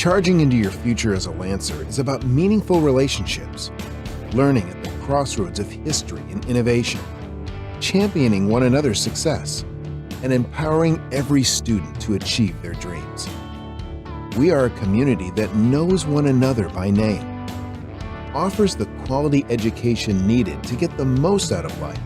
Charging into your future as a Lancer is about meaningful relationships, learning at the crossroads of history and innovation, championing one another's success, and empowering every student to achieve their dreams. We are a community that knows one another by name, offers the quality education needed to get the most out of life,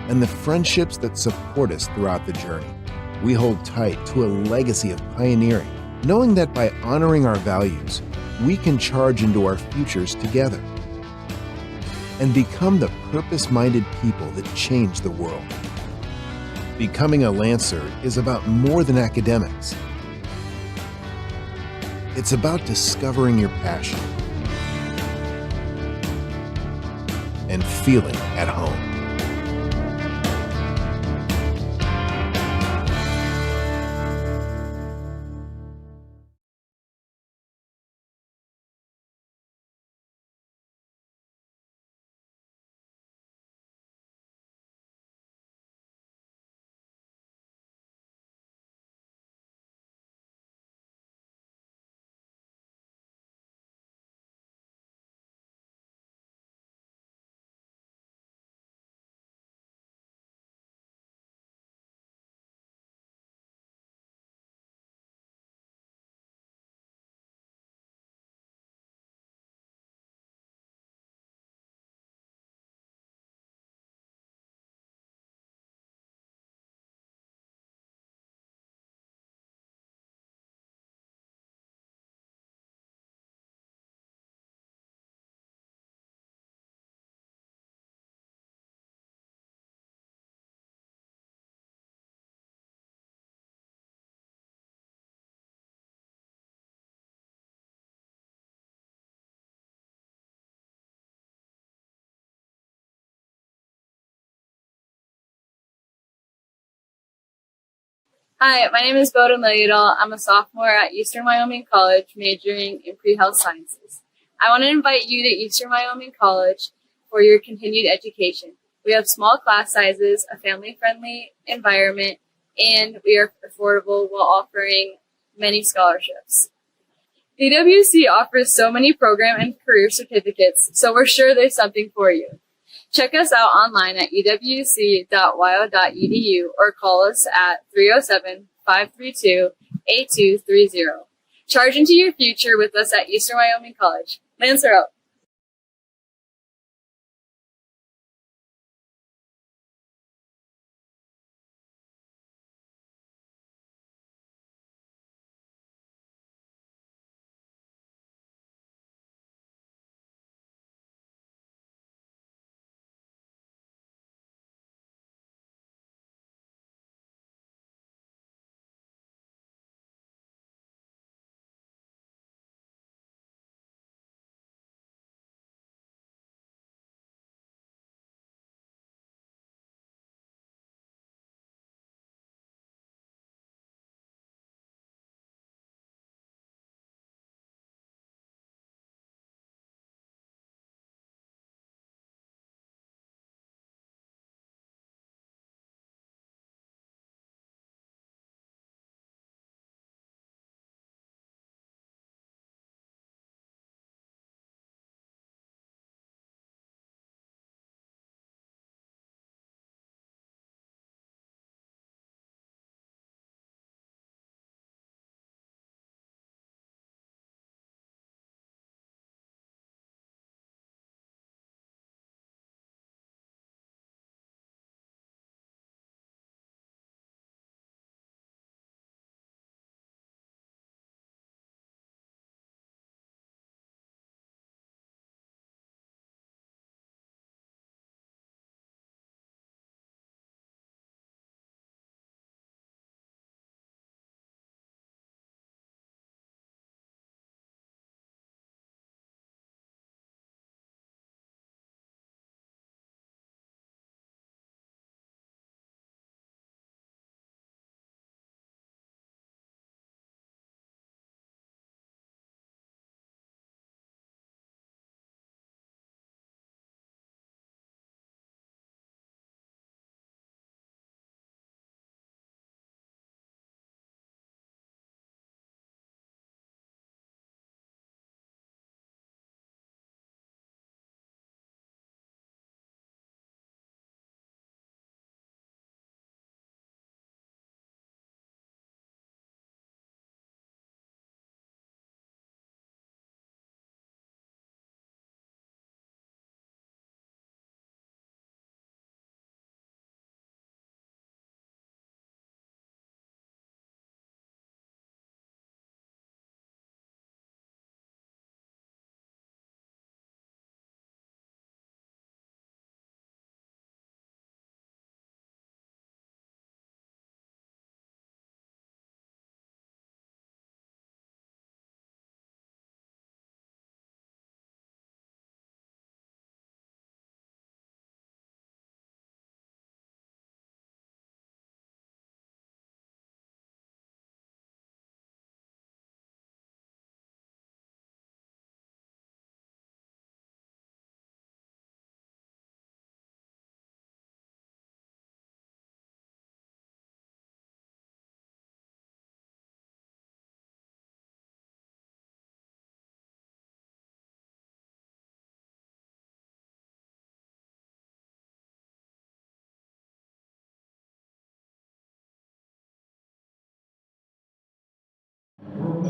and the friendships that support us throughout the journey. We hold tight to a legacy of pioneering, knowing that by honoring our values, we can charge into our futures together and become the purpose-minded people that change the world. Becoming a Lancer is about more than academics. It's about discovering your passion and feeling at home. Hi, my name is Bowden Leodal. I'm a sophomore at Eastern Wyoming College, majoring in pre-health sciences. I want to invite you to Eastern Wyoming College for your continued education. We have small class sizes, a family-friendly environment, and we are affordable while offering many scholarships. EWC offers so many program and career certificates, so we're sure there's something for you. Check us out online at ewc.wyo.edu or call us at 307-532-8230. Charge into your future with us at Eastern Wyoming College. Lancer out.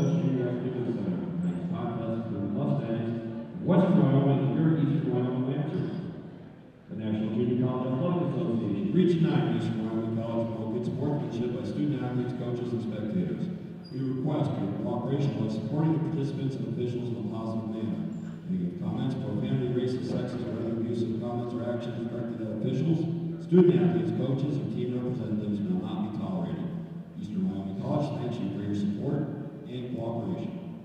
Village Junior Activity Center. Tonight's contest for the Mustangs, Western Wyoming, and your Eastern Wyoming Lancers. The National Junior College Athletic Association, Region 9, Eastern Wyoming College, promote good sportsmanship by student athletes, coaches, and spectators. We request your cooperation by supporting the participants and officials in a positive manner. Any comments, profanity, racist, sexist, or other abusive comments or actions directed at officials, student athletes, coaches, or team representatives will not be tolerated. Eastern Wyoming College thanks you for your support and cooperation.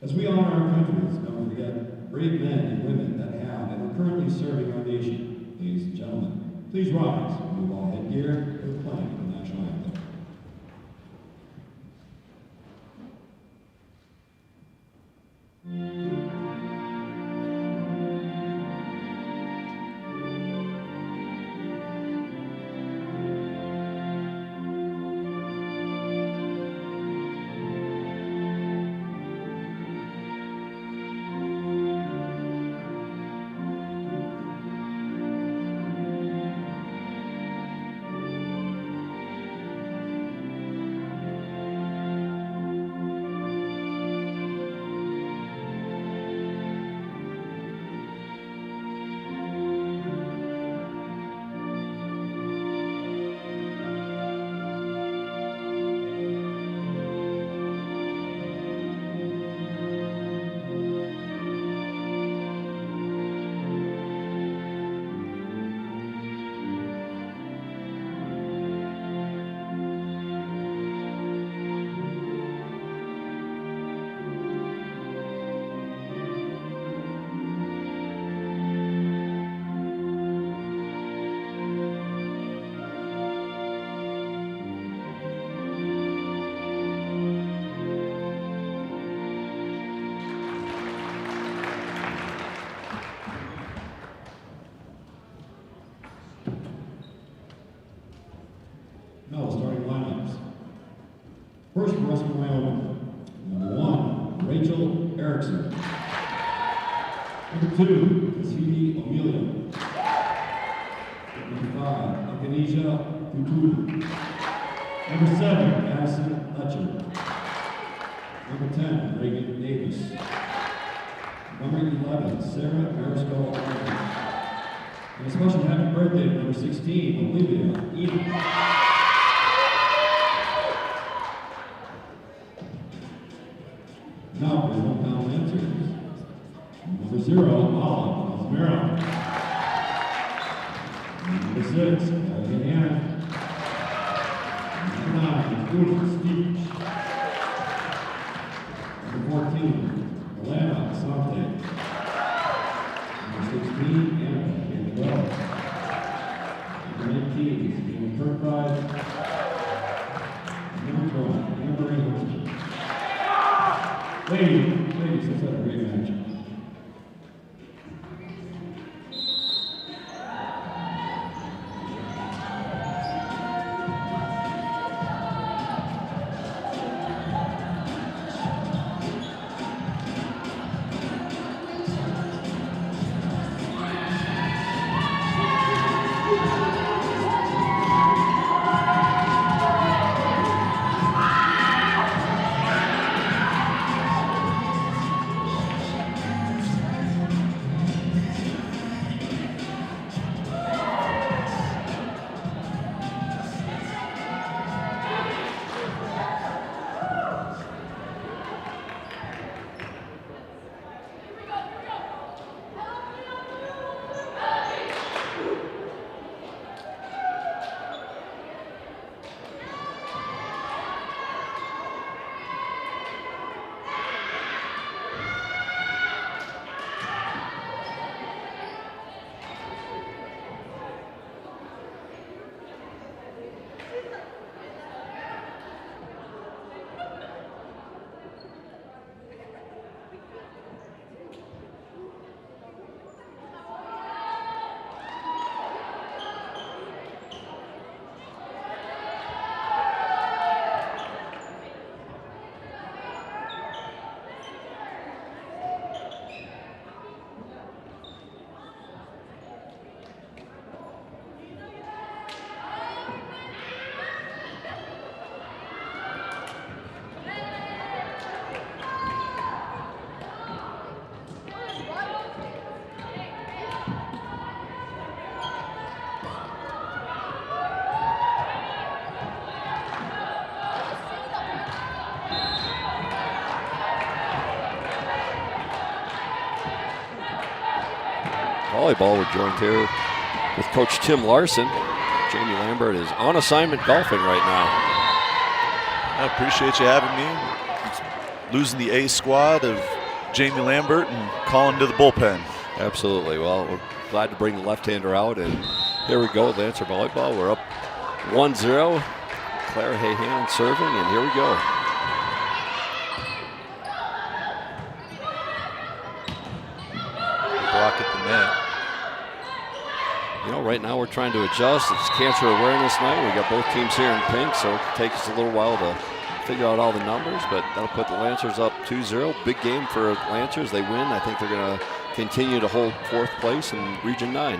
As we honor our countries, don't forget brave men and women that have and are currently serving our nation. Ladies and gentlemen, please rise and move all headgear for the playing of the national anthem. Now, starting lineups. First, for Western Wyoming. Number 1, Rachel Erickson. Number 2, Cassidy O'Melia. Number 5, Akanisha Tutu. Number 7, Addison Letcher. Number 10, Reagan Davis. Number 11, Sarah Marisco Arden. And a special happy birthday to number 16, Olivia Eden. Now for the hometown Lancers. Number 0, Olive Osmero. Number 6, Elgin Anna. Number 9, Udin Steve. Number 14, Alana Asante. Number 16, Anna Gabriel. Number 19, Stephen Kirkbride. Number 12, Amber Englishman. Ladies, let's have a great match. Volleyball, we're joined here with Coach Tim Larson. Jamie Lambert is on assignment golfing right now. I appreciate you having me. Losing the A squad of Jamie Lambert and calling to the bullpen. Absolutely. Well, we're glad to bring the left-hander out, and here we go, Lancer Volleyball. We're up 1-0. Claire Hayhan serving, and here we go. Block at the net. You know, right now we're trying to adjust. It's Cancer Awareness Night. We got both teams here in pink, so it takes us a little while to figure out all the numbers, but that'll put the Lancers up 2-0. Big game for Lancers. They win. I think they're going to continue to hold 4th place in Region 9.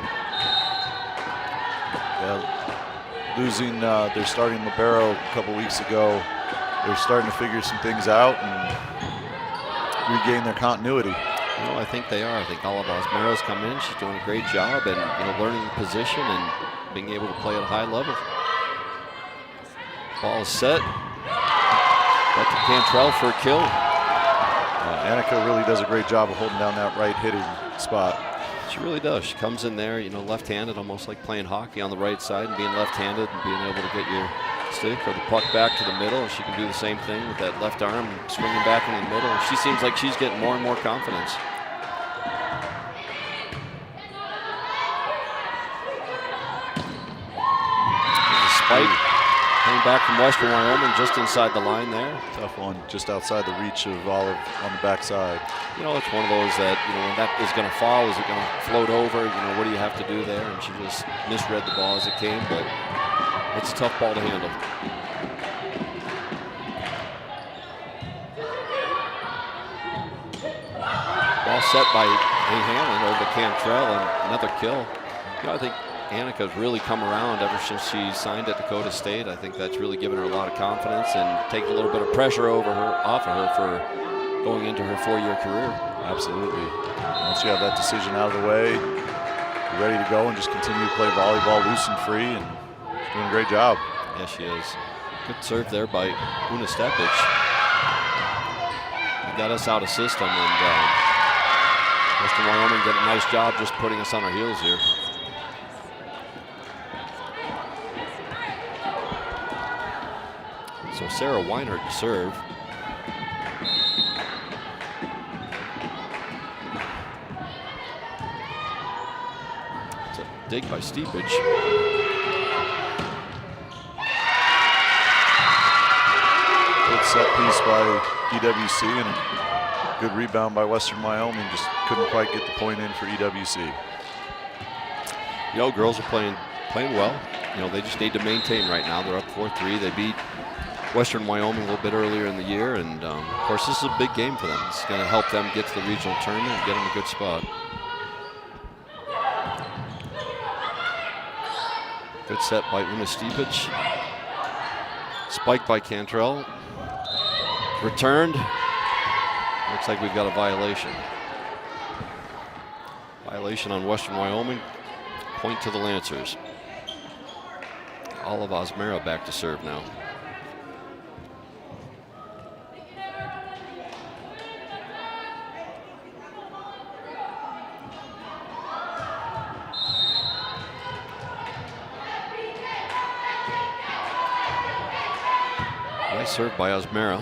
Yeah, losing their starting libero a couple weeks ago, they're starting to figure some things out and regain their continuity. You know, I think they are. I think Olive Osmero's come in. She's doing a great job and, you know, learning the position and being able to play at a high level. Ball is set. Back to Cantrell for a kill. Annika really does a great job of holding down that right hitting spot. She really does. She comes in there, you know, left-handed, almost like playing hockey on the right side and being left-handed and being able to get your stick or the puck back to the middle. And she can do the same thing with that left arm, swinging back in the middle. And she seems like she's getting more and more confidence. There's a spike. Coming back from Western Wyoming, just inside the line there. Tough one, just outside the reach of Olive on the backside. You know, it's one of those that, you know, when that is going to fall, is it going to float over? You know, what do you have to do there? And she just misread the ball as it came, but it's a tough ball to handle. Ball set by Hayhan over to Cantrell, and another kill. You know, I think Annika's really come around ever since she signed at Dakota State. I think that's really given her a lot of confidence and taken a little bit of pressure off of her for going into her 4-year career. Absolutely. Once you have that decision out of the way, you're ready to go and just continue to play volleyball loose and free, and she's doing a great job. Yes, she is. Good serve there by Una Stepic. He got us out of system, and Western Wyoming did a nice job just putting us on our heels here. So Sarah Weinert to serve. It's a dig by Steepage. Good set piece by EWC and a good rebound by Western Wyoming. Just couldn't quite get the point in for EWC. You know, girls are playing well. You know, they just need to maintain right now. They're up 4-3. They beat Western Wyoming a little bit earlier in the year, and of course this is a big game for them. It's going to help them get to the regional tournament and get them a good spot. Good set by Una Stepic. Spiked by Cantrell. Returned. Looks like we've got a violation. Violation on Western Wyoming. Point to the Lancers. Olive Osmero back to serve now. Nice serve by Osmera.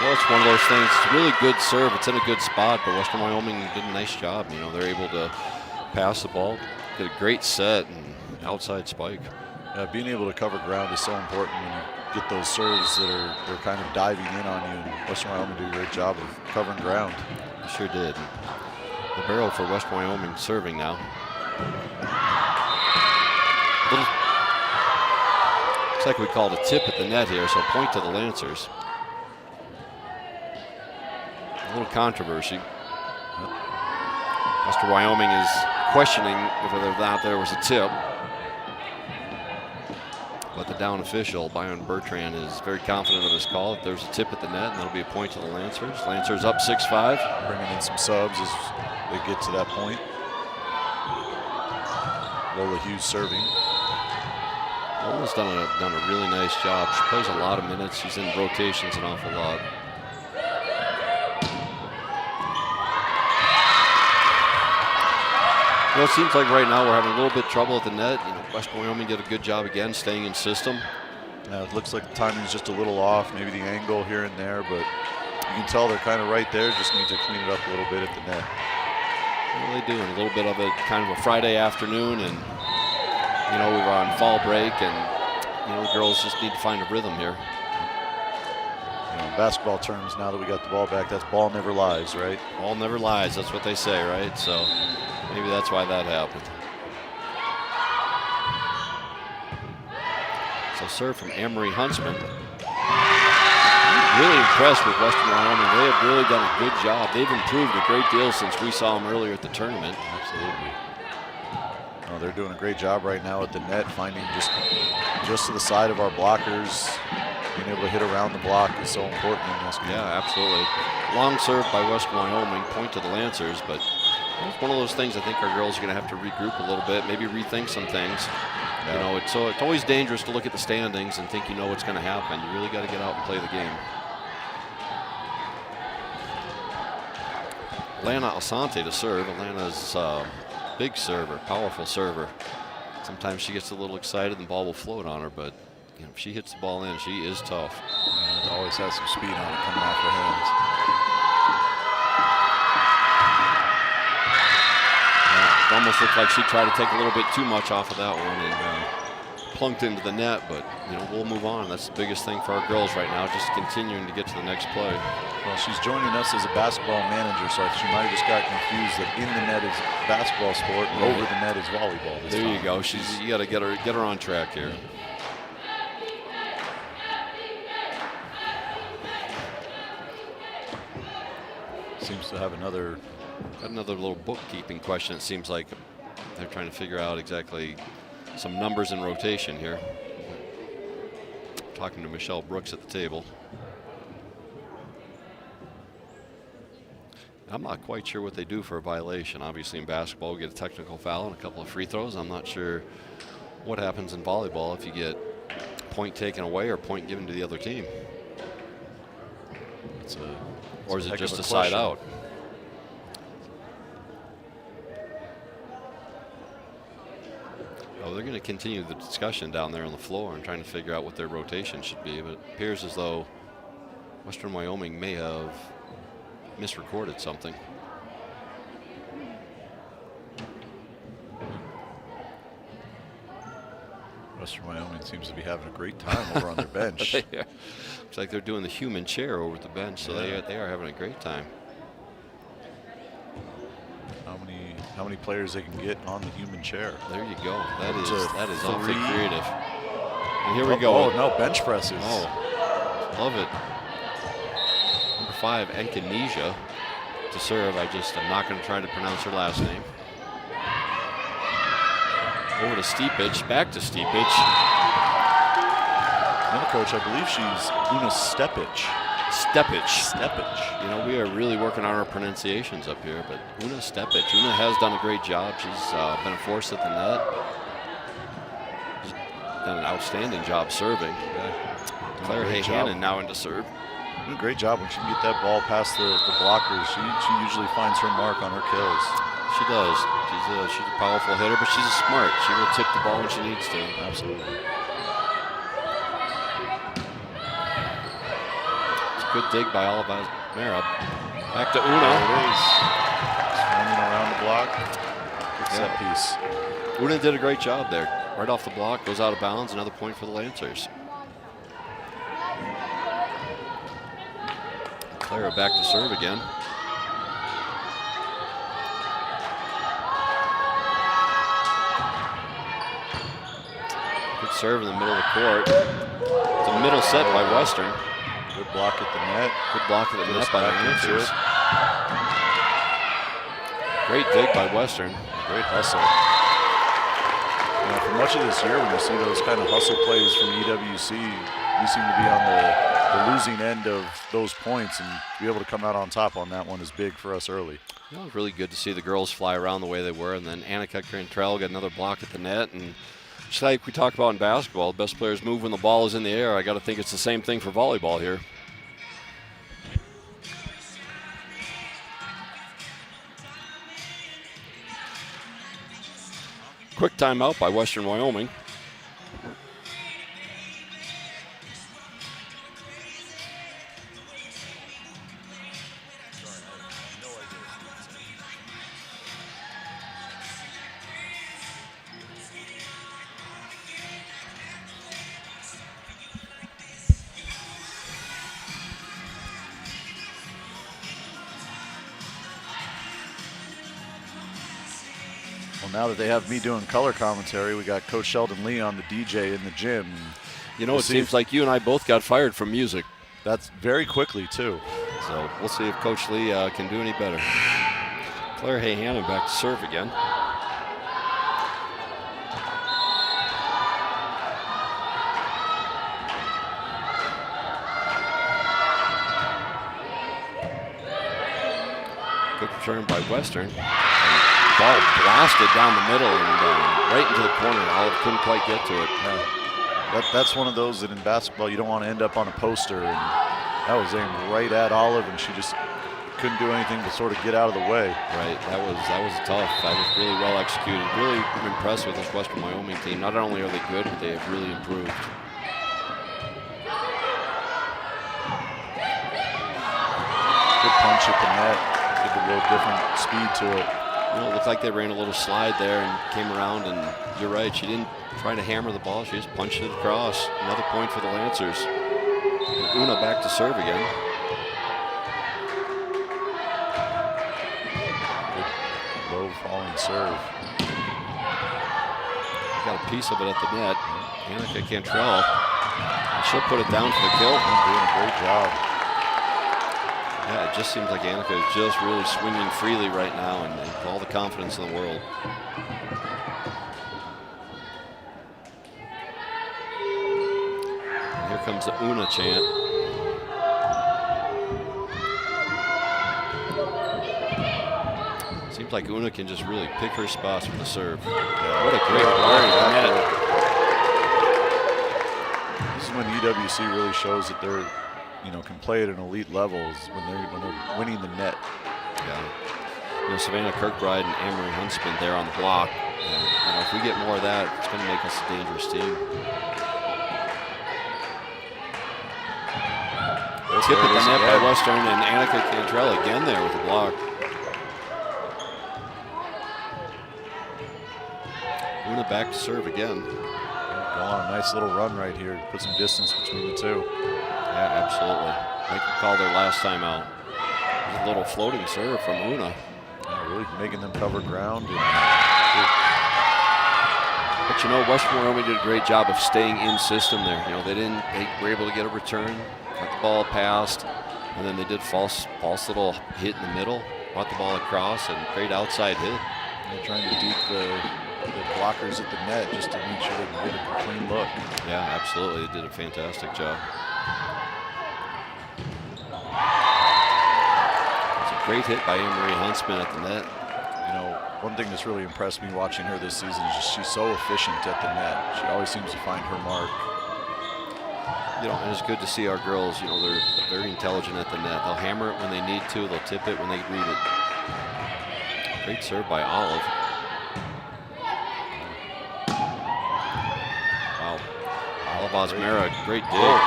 Well, it's one of those things. It's a really good serve. It's in a good spot, but Western Wyoming did a nice job. You know, they're able to pass the ball, get a great set, and outside spike. Being able to cover ground is so important when you get those serves that are kind of diving in on you. And Western Wyoming did a great job of covering ground. They sure did. The barrel for West Wyoming serving now. Looks like we called a tip at the net here, so point to the Lancers. A little controversy. Western Wyoming is questioning whether or not there was a tip. But the down official, Byron Bertrand, is very confident of his call. If there's a tip at the net, and that'll be a point to the Lancers. Lancers up 6-5. Bringing in some subs as they get to that point. Lola Hughes serving. Lola's done a really nice job. She plays a lot of minutes. She's in rotations an awful lot. You know, it seems like right now we're having a little bit of trouble at the net. You know, Western Wyoming did a good job again staying in system. It looks like the timing is just a little off, maybe the angle here and there, but you can tell they're kind of right there. Just need to clean it up a little bit at the net. Well, they do, and a little bit of it kind of a Friday afternoon, and you know, we were on fall break, and you know, the girls just need to find a rhythm here. You know, in basketball terms, now that we got the ball back, that's ball never lies, right? Ball never lies, that's what they say, right? So maybe that's why that happened. So serve from Amory Huntsman. Really impressed with Western Wyoming. They have really done a good job. They've improved a great deal since we saw them earlier at the tournament. Absolutely. Oh, they're doing a great job right now at the net, finding just to the side of our blockers. Being able to hit around the block is so important in this game. Yeah, absolutely. Long serve by Western Wyoming, point to the Lancers, but it's one of those things I think our girls are going to have to regroup a little bit, maybe rethink some things. Yeah. You know, it's always dangerous to look at the standings and think you know what's going to happen. You really got to get out and play the game. Lana Asante to serve. Atlanta's big server, powerful server. Sometimes she gets a little excited and the ball will float on her, but you know, if she hits the ball in, she is tough. It always has some speed on it coming off her hands. Yeah, it almost looked like she tried to take a little bit too much off of that one and plunked into the net, but you know, we'll move on. That's the biggest thing for our girls right now, just continuing to get to the next play. Well, she's joining us as a basketball manager, so she might have just got confused that in the net is basketball sport and over the net is volleyball. There you go. You got to get her on track here. Seems to have another little bookkeeping question. It seems like they're trying to figure out exactly some numbers in rotation here. Talking to Michelle Brooks at the table. I'm not quite sure what they do for a violation. Obviously in basketball we get a technical foul and a couple of free throws. I'm not sure what happens in volleyball if you get point taken away or point given to the other team. Or is it just a side out? Oh, they're going to continue the discussion down there on the floor and trying to figure out what their rotation should be. But it appears as though Western Wyoming may have misrecorded something. Western Wyoming seems to be having a great time over on their bench. Looks like they're doing the human chair over at the bench, so they are having a great time. How many players they can get on the human chair? There you go. That is awfully creative. And here we go. Oh no, bench presses. Oh, love it. Number 5, Enkinesia to serve. I'm not going to try to pronounce her last name. Over to Stepich, back to Stepich. No, coach, I believe she's Una Stepich. Stepich. You know, we are really working on our pronunciations up here, but Una Stepich. Una has done a great job. She's been a force at the net. She's done an outstanding job serving. Claire Hayhannon now into serve. Doing a great job when she can get that ball past the blockers. She usually finds her mark on her kills. She does. She's a powerful hitter, but she's smart. She will tip the ball when she needs to. Absolutely. It's a good dig by Oliver Mera. Back to Una. There it is. Swinging around the block. Good set piece. Una did a great job there. Right off the block, goes out of bounds. Another point for the Lancers. Clara back to serve again. Good serve in the middle of the court. It's a middle set by Western. Good block at the net. Good block at the net by the Lancers. Great dig by Western. Great hustle. You know, for much of this year, when you see those kind of hustle plays from EWC, we seem to be on the losing end of those points, and to be able to come out on top on that one is big for us early. You know, it was really good to see the girls fly around the way they were, and then Annika Cantrell got another block at the net. And just like we talked about in basketball, the best players move when the ball is in the air. I got to think it's the same thing for volleyball here. quick timeout by Western Wyoming. Well, now that they have me doing color commentary, we got Coach Sheldon Lee on the DJ in the gym. You know, it seems like you and I both got fired from music. That's very quickly, too. So we'll see if Coach Lee can do any better. Claire Hayhannon back to serve again. Good return by Western. Ball blasted down the middle and right into the corner. Olive couldn't quite get to it. Yeah. That's one of those that in basketball you don't want to end up on a poster. And that was aimed right at Olive, and she just couldn't do anything to sort of get out of the way. Right. That was tough. That was really well executed. Really impressed with this Western Wyoming team. Not only are they good, but they have really improved. Good punch at the net. Give a little different speed to it. You know, it looked like they ran a little slide there and came around, and you're right, she didn't try to hammer the ball, she just punched it across. Another point for the Lancers. And Una back to serve again. Good low falling serve. Got a piece of it at the net. Annika Cantrell. She'll put it doing a great job. Yeah, it just seems like Annika is just really swinging freely right now and all the confidence in the world. And here comes the Una chant. Seems like Una can just really pick her spots with the serve. Yeah, what a great net. This is when EWC really shows that they're, can play at an elite level when they're winning the net. Yeah. Savannah Kirkbride and Amory Huntsman there on the block. And, if we get more of that, it's going to make us a dangerous team. Tip at the net by Western, and Annika Cantrell again there with the block. Una back to serve again. Go on, a nice little run right here. Put some distance between the two. Yeah, absolutely. Make them call their last timeout. A little floating serve from Una. Yeah, really making them cover ground. But Western Wyoming did a great job of staying in system there. They were able to get a return, got the ball passed, and then they did false little hit in the middle, brought the ball across, and great outside hit. They're trying to deep the blockers at the net just to make sure they can get a clean look. Yeah, absolutely. They did a fantastic job. It's a great hit by Anne-Marie Huntsman at the net. One thing that's really impressed me watching her this season is just she's so efficient at the net. She always seems to find her mark. And it's good to see our girls, they're very intelligent at the net. They'll hammer it when they need to. They'll tip it when they read it. Great serve by Olive. Wow. Olive Osmera, great dig.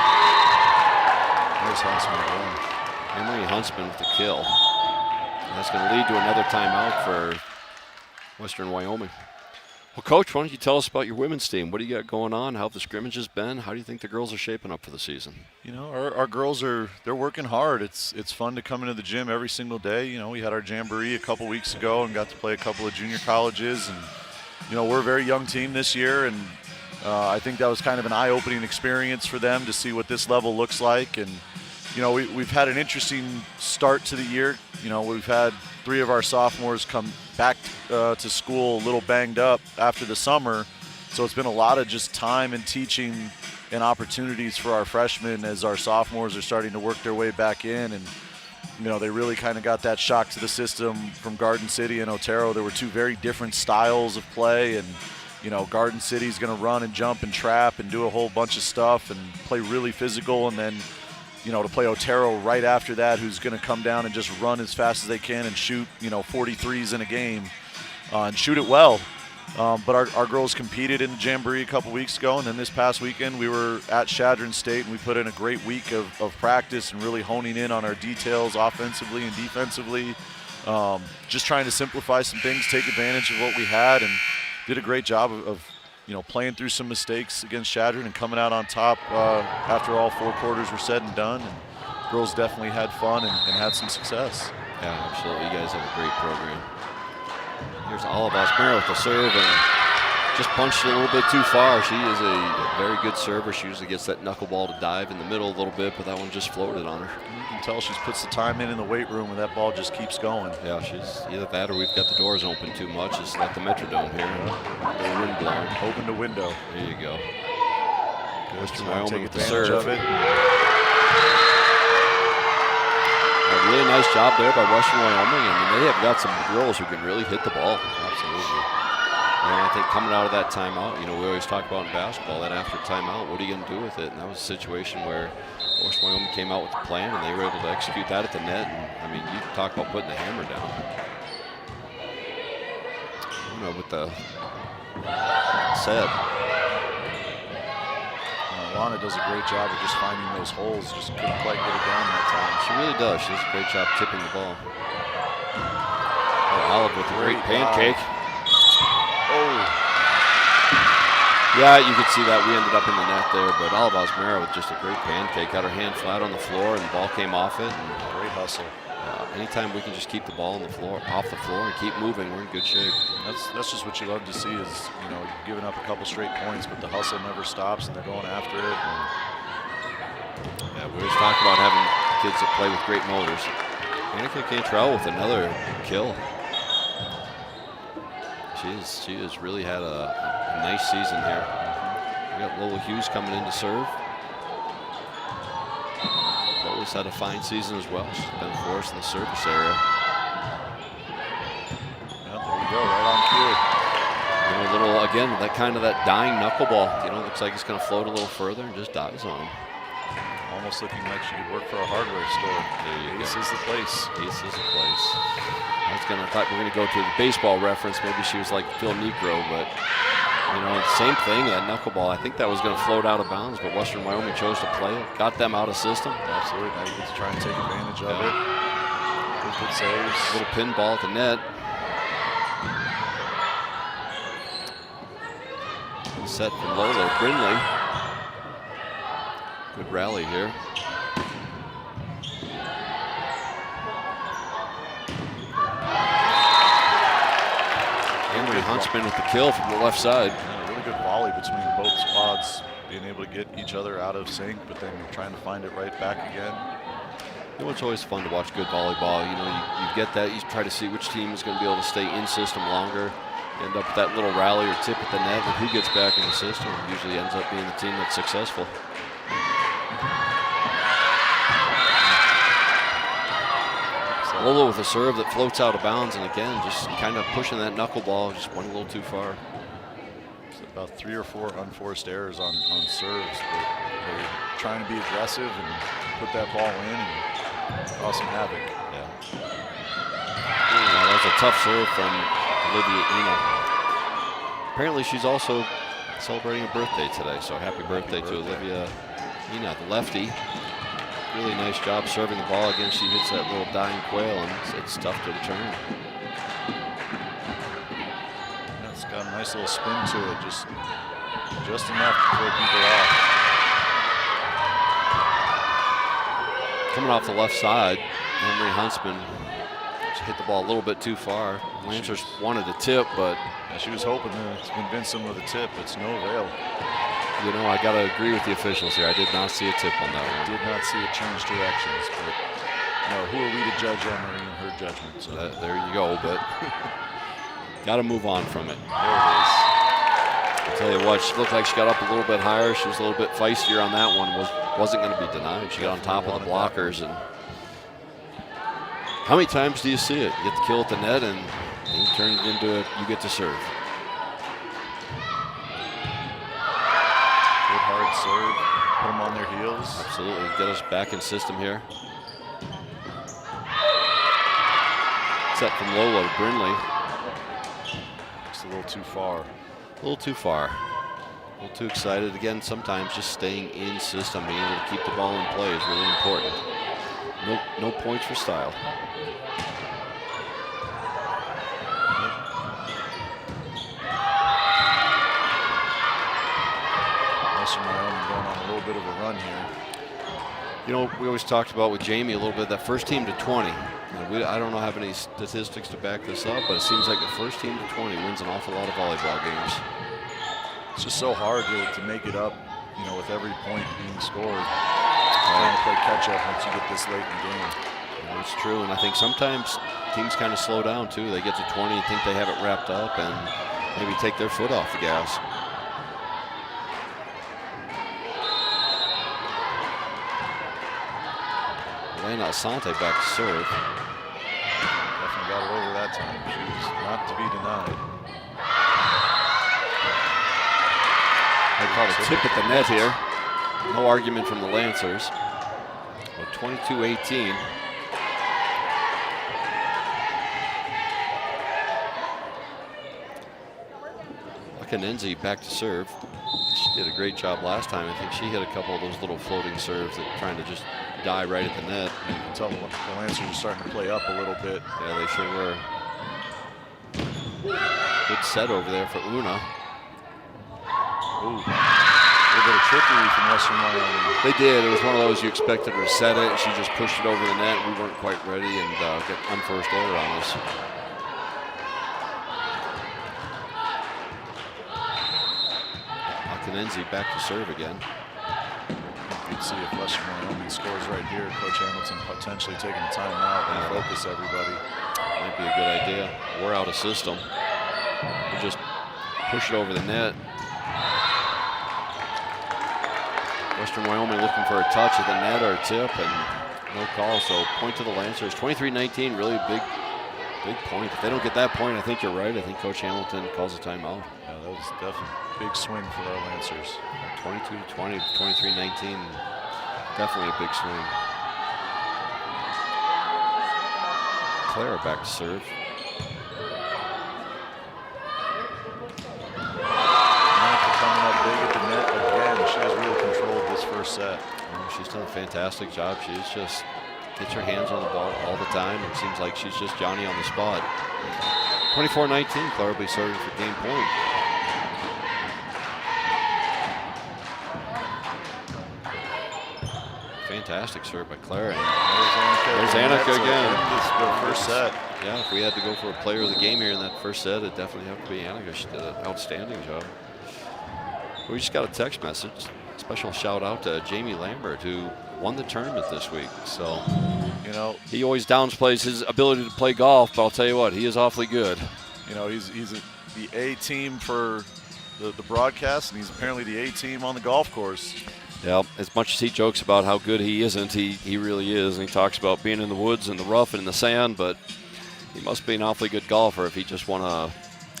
There's Huntsman again. Emery Huntsman with the kill. And that's going to lead to another timeout for Western Wyoming. Well, Coach, why don't you tell us about your women's team? What do you got going on? How have the scrimmages been? How do you think the girls are shaping up for the season? Our girls they're working hard. It's fun to come into the gym every single day. We had our jamboree a couple weeks ago and got to play a couple of junior colleges. And, we're a very young team this year. And I think that was kind of an eye-opening experience for them to see what this level looks like. And, we've had an interesting start to the year. We've had 3 of our sophomores come back to school a little banged up after the summer. So it's been a lot of just time and teaching and opportunities for our freshmen as our sophomores are starting to work their way back in. And, they really kind of got that shock to the system from Garden City and Otero. There were 2 very different styles of play. And, Garden City's going to run and jump and trap and do a whole bunch of stuff and play really physical. And then, to play Otero right after that, who's going to come down and just run as fast as they can and shoot, 43s in a game and shoot it well. But our girls competed in the Jamboree a couple weeks ago, and then this past weekend we were at Chadron State, and we put in a great week of practice and really honing in on our details offensively and defensively. Just trying to simplify some things, take advantage of what we had, and did a great job of playing through some mistakes against Chadron and coming out on top after all 4 quarters were said and done. And girls definitely had fun and had some success. Yeah, absolutely. You guys have a great program. Here's Olive Osmera with the serve and just punched it a little bit too far. She is a very good server. She usually gets that knuckleball to dive in the middle a little bit, but that one just floated on her. You can tell she's puts the time in the weight room, and that ball just keeps going. Yeah, she's either that or we've got the doors open too much. It's like the Metrodome here. The wind blowing. Open the window. There you go. Western Wyoming with the advantage serve. of it. A really nice job there by Western Wyoming. I mean, they have got some girls who can really hit the ball. Absolutely. And I think coming out of that timeout, we always talk about in basketball, that after timeout, what are you going to do with it? And that was a situation where Western Wyoming came out with a plan, and they were able to execute that at the net. And, I mean, you talk about putting the hammer down. With the set. Lana does a great job of just finding those holes. Just couldn't quite get it down that time. She really does. She does a great job tipping the ball. Olive with a great pancake. Oh. Yeah, you could see that. We ended up in the net there, but Olive Osmera with just a great pancake. Got her hand flat on the floor, and the ball came off it. And great hustle. Anytime we can just keep the ball on the floor, off the floor, and keep moving, we're in good shape. That's just what you love to see is, you're giving up a couple straight points, but the hustle never stops, and they're going after it. Yeah, we always talk about having kids that play with great motors. Annika Cantrell with another kill. She has really had a nice season here. We got Lola Hughes coming in to serve. Lola's had a fine season as well. She's been for us in the service area. There you go, right on cue. A little, again, that dying knuckleball. Looks like it's going to float a little further and just dives on him. Almost looking like she could work for a hardware store. There you go. Ace is the place. Ace is the place. I thought we were going to go to the baseball reference. Maybe she was like Phil Negro, but same thing. That knuckleball. I think that was going to float out of bounds, but Western Wyoming chose to play it. Got them out of system. Absolutely. Now you get to try and take advantage of it. Good saves. Little pinball at the net. Set from Lola Brindley. Good rally here. Henry Huntsman with the kill from the left side. Yeah, really good volley between both squads, being able to get each other out of sync, but then trying to find it right back again. It's always fun to watch good volleyball. You get that. You try to see which team is going to be able to stay in system longer. End up with that little rally or tip at the net, and who gets back in the system usually ends up being the team that's successful. Lola with a serve that floats out of bounds, and again, just kind of pushing that knuckleball, just went a little too far. It's about 3 or 4 unforced errors on serves, but they're trying to be aggressive and put that ball in and cause some havoc. Yeah. That was a tough serve from Olivia Eno. Apparently she's also celebrating a birthday today, so happy birthday to Olivia Eno, the lefty. Really nice job serving the ball. Again, she hits that little dying quail, and it's tough to return. It's got a nice little spin to it, just enough to throw people off. Coming off the left side, Henry Huntsman hit the ball a little bit too far. Lancers wanted to tip, but she was hoping to convince them of the tip. It's no avail. I got to agree with the officials here. I did not see a tip on that one. Did not see it change directions, but who are we to judge Emery and her judgment? So. There you go, but got to move on from it. There it is. I'll tell you what, she looked like she got up a little bit higher. She was a little bit feistier on that one. Wasn't going to be denied. She got on top of the blockers. And how many times do you see it? You get the kill at the net, and you turn it into you get to serve. Hard serve, put them on their heels. Absolutely, get us back in system here. Set from Lola to Brindley. Just a little too far. A little too far. A little too excited. Again, sometimes just staying in system, being able to keep the ball in play is really important. No points for style. Western Wyoming going on a little bit of a run here. You know, we always talked about with Jamie a little bit that first team to 20. I don't have any statistics to back this up, but it seems like the first team to 20 wins an awful lot of volleyball games. It's just so hard to make it up, you know, with every point being scored. Trying to play catch up once you get this late in the game. That's true, and I think sometimes teams kind of slow down too. They get to 20 and think they have it wrapped up and maybe take their foot off the gas. Elena Asante back to serve. Definitely got it over that time. She was not to be denied. They called a tip at the net here. No argument from the Lancers. 22-18. Akinenzi back to serve. She did a great job last time. I think she hit a couple of those little floating serves that trying to just die right at the net. You can tell the Lancers are starting to play up a little bit. Yeah, they sure were. Good set over there for Una. Ooh. A little bit of trickery from Western Wyoming. They did. It was one of those you expected her to set it, and she just pushed it over the net. We weren't quite ready and got unforced error on us. Akinenzi back to serve again. You'd see if Western Wyoming scores right here, Coach Hamilton potentially taking a timeout and focus everybody. Might be a good idea. We're out of system. We just push it over the net. Western Wyoming looking for a touch at the net or a tip, and no call. So point to the Lancers. 23-19, really big point. If they don't get that point, I think you're right. I think Coach Hamilton calls a timeout. Yeah, that was definitely a big swing for the Lancers. 22-20, 23-19, definitely a big swing. Clara back to serve. Coming up big at the net again. She has really controlled this first set. She's done a fantastic job. She's just gets her hands on the ball all the time. It seems like she's just Johnny on the spot. 24-19, Clara will be serving for game point. Fantastic serve by Clara. There's Annika again. This first set. Yeah, if we had to go for a player of the game here in that first set, it'd definitely have to be Annika. She did an outstanding job. We just got a text message. Special shout out to Jamie Lambert, who won the tournament this week. So, you know, he always downplays his ability to play golf, but I'll tell you what, he is awfully good. You know, he's the A team for the broadcast, and he's apparently the A team on the golf course. Yeah, as much as he jokes about how good he isn't, he really is. And he talks about being in the woods and the rough and in the sand, but he must be an awfully good golfer if he just won a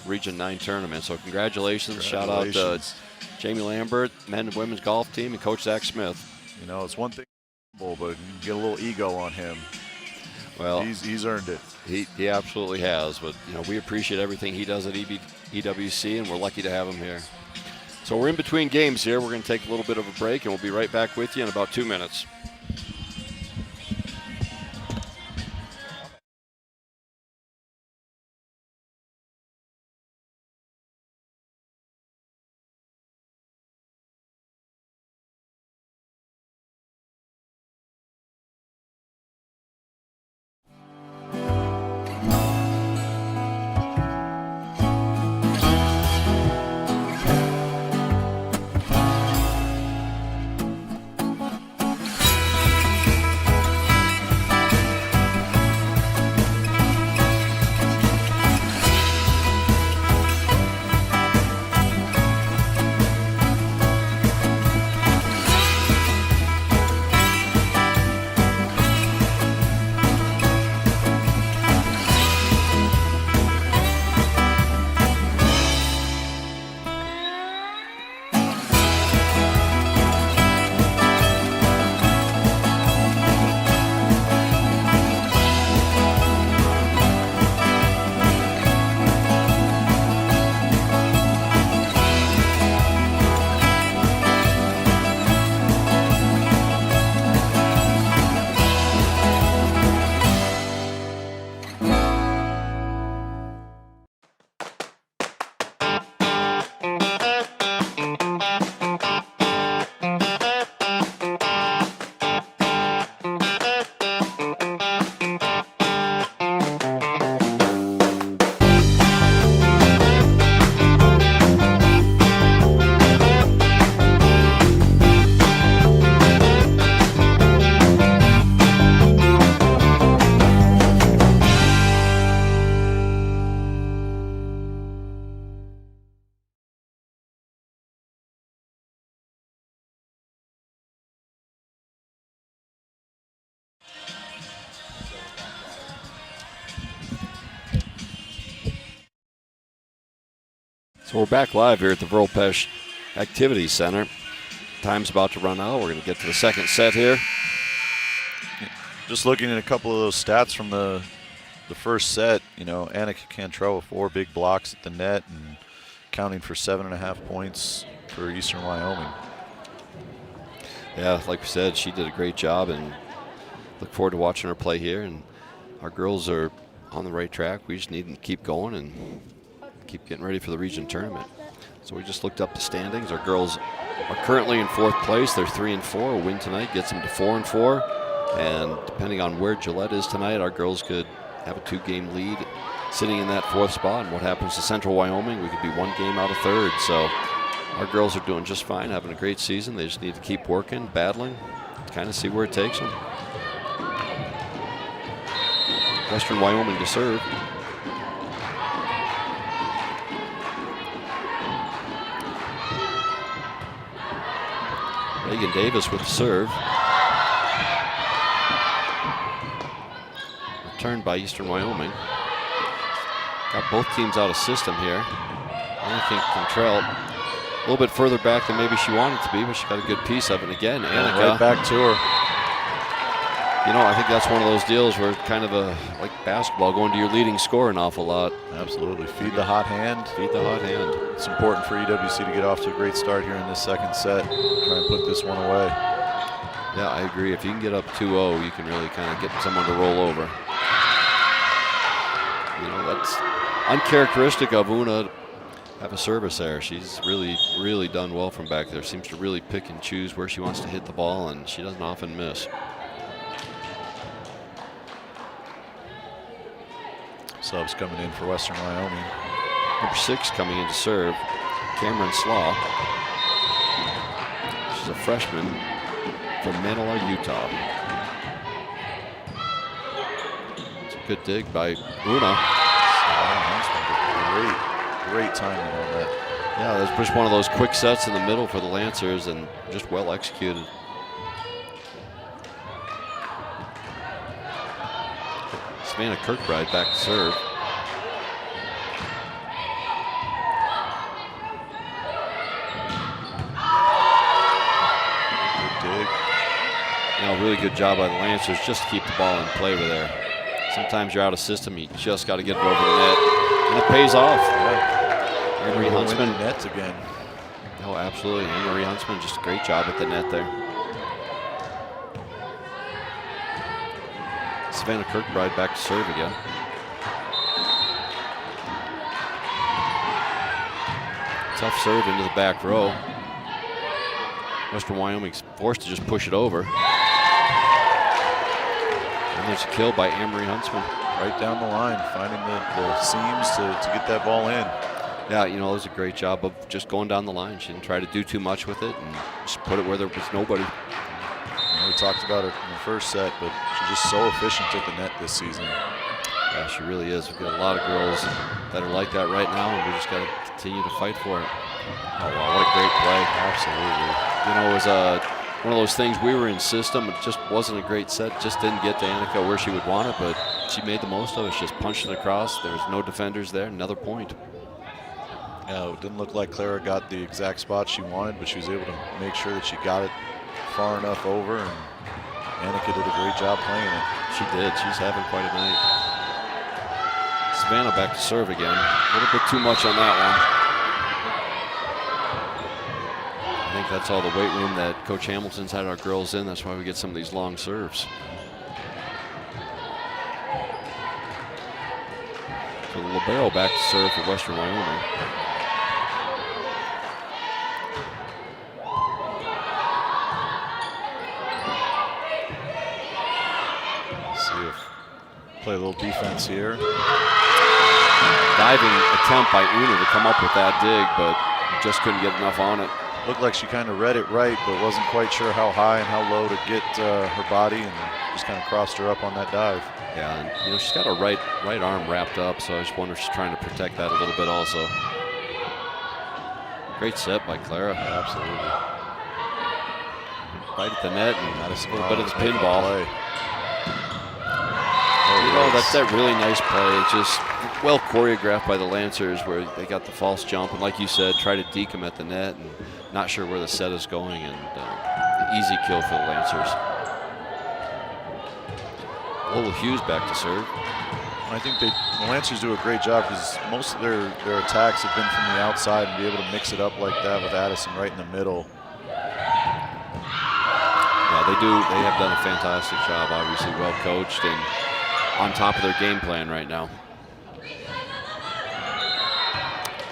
Region 9 tournament. So congratulations. Shout out to Jamie Lambert, men and women's golf team, and Coach Zach Smith. You know, it's one thing, but you get a little ego on him. Well, he's earned it. He absolutely has. But, you know, we appreciate everything he does at EWC, and we're lucky to have him here. So we're in between games here. We're going to take a little bit of a break, and we'll be right back with you in about 2 minutes. So we're back live here at the Verlpesh Activity Center. Time's about to run out. We're going to get to the second set here. Just looking at a couple of those stats from the first set, you know, Annika Cantrell with 4 big blocks at the net and counting for 7.5 points for Eastern Wyoming. Yeah, like we said, she did a great job, and look forward to watching her play here. And our girls are on the right track. We just need to keep going and keep getting ready for the region tournament. So we just looked up the standings. Our girls are currently in 4th place. They're 3-4. A win tonight gets them to 4-4. And depending on where Gillette is tonight, our girls could have a 2-game lead sitting in that 4th spot. And what happens to Central Wyoming, we could be 1 game out of 3rd. So our girls are doing just fine, having a great season. They just need to keep working, battling, kind of see where it takes them. Western Wyoming to serve. Reagan Davis with the serve. Returned by Eastern Wyoming. Got both teams out of system here. I think Cantrell a little bit further back than maybe she wanted to be, but she got a good piece of it. Again, Annika. Right back to her. You know, I think that's one of those deals where kind of like basketball, going to your leading scorer an awful lot. Absolutely. Feed the hot hand. Feed the hot hand. It's important for EWC to get off to a great start here in this second set. Try and put this one away. Yeah, I agree. If you can get up 2-0, you can really kind of get someone to roll over. You know, that's uncharacteristic of Una. Have a service there. She's really done well from back there. Seems to really pick and choose where she wants to hit the ball, and she doesn't often miss. Subs coming in for Western Wyoming. Number 6 coming in to serve, Cameron Slaw. She's a freshman from Manilow, Utah. It's a good dig by Una. Great timing on that. Yeah, that's just one of those quick sets in the middle for the Lancers and just well executed. Savannah Kirkbride back to serve. Good dig. You know, really good job by the Lancers just to keep the ball in play with there. Sometimes you're out of system, you just got to get it over the net, and it pays off. Yeah. Anne-Marie Huntsman. Nets again. Oh, absolutely. Anne-Marie Huntsman, just a great job at the net there. Savannah Kirkbride back to serve again. Tough serve into the back row. Western Wyoming's forced to just push it over. And there's a kill by Anne-Marie Huntsman. Right down the line, finding the seams to get that ball in. Yeah, you know, it was a great job of just going down the line. She didn't try to do too much with it and just put it where there was nobody. We talked about her in the first set, but she's just so efficient at the net this season. Yeah, she really is. We've got a lot of girls that are like that right now, and we just got to continue to fight for it. Oh, wow, what a great play. Absolutely. You know, it was one of those things, we were in system. It just wasn't a great set. Just didn't get to Annika where she would want it, but she made the most of it. She just punched it across. There was no defenders there. Another point. Yeah, it didn't look like Clara got the exact spot she wanted, but she was able to make sure that she got it far enough over, and Annika did a great job playing it. She did. She's having quite a night. Savannah back to serve again. A little bit too much on that one. I think that's all the weight room that Coach Hamilton's had our girls in. That's why we get some of these long serves. So the libero back to serve for Western Wyoming. Play a little defense here. Diving attempt by Una to come up with that dig, but just couldn't get enough on it. Looked like she kind of read it right, but wasn't quite sure how high and how low to get her body, and just kind of crossed her up on that dive. Yeah, and you know, she's got her right arm wrapped up, so I just wonder if she's trying to protect that a little bit also. Great set by Clara. Yeah, absolutely. Right at the net and a little bit of the pinball. That's that really nice play. It's just well choreographed by the Lancers where they got the false jump. And like you said, try to deke him at the net and not sure where the set is going. And easy kill for the Lancers. Lola Hughes back to serve. I think the Lancers do a great job because most of their attacks have been from the outside, and be able to mix it up like that with Addison right in the middle. Yeah, they do. They have done a fantastic job, obviously well coached and on top of their game plan right now.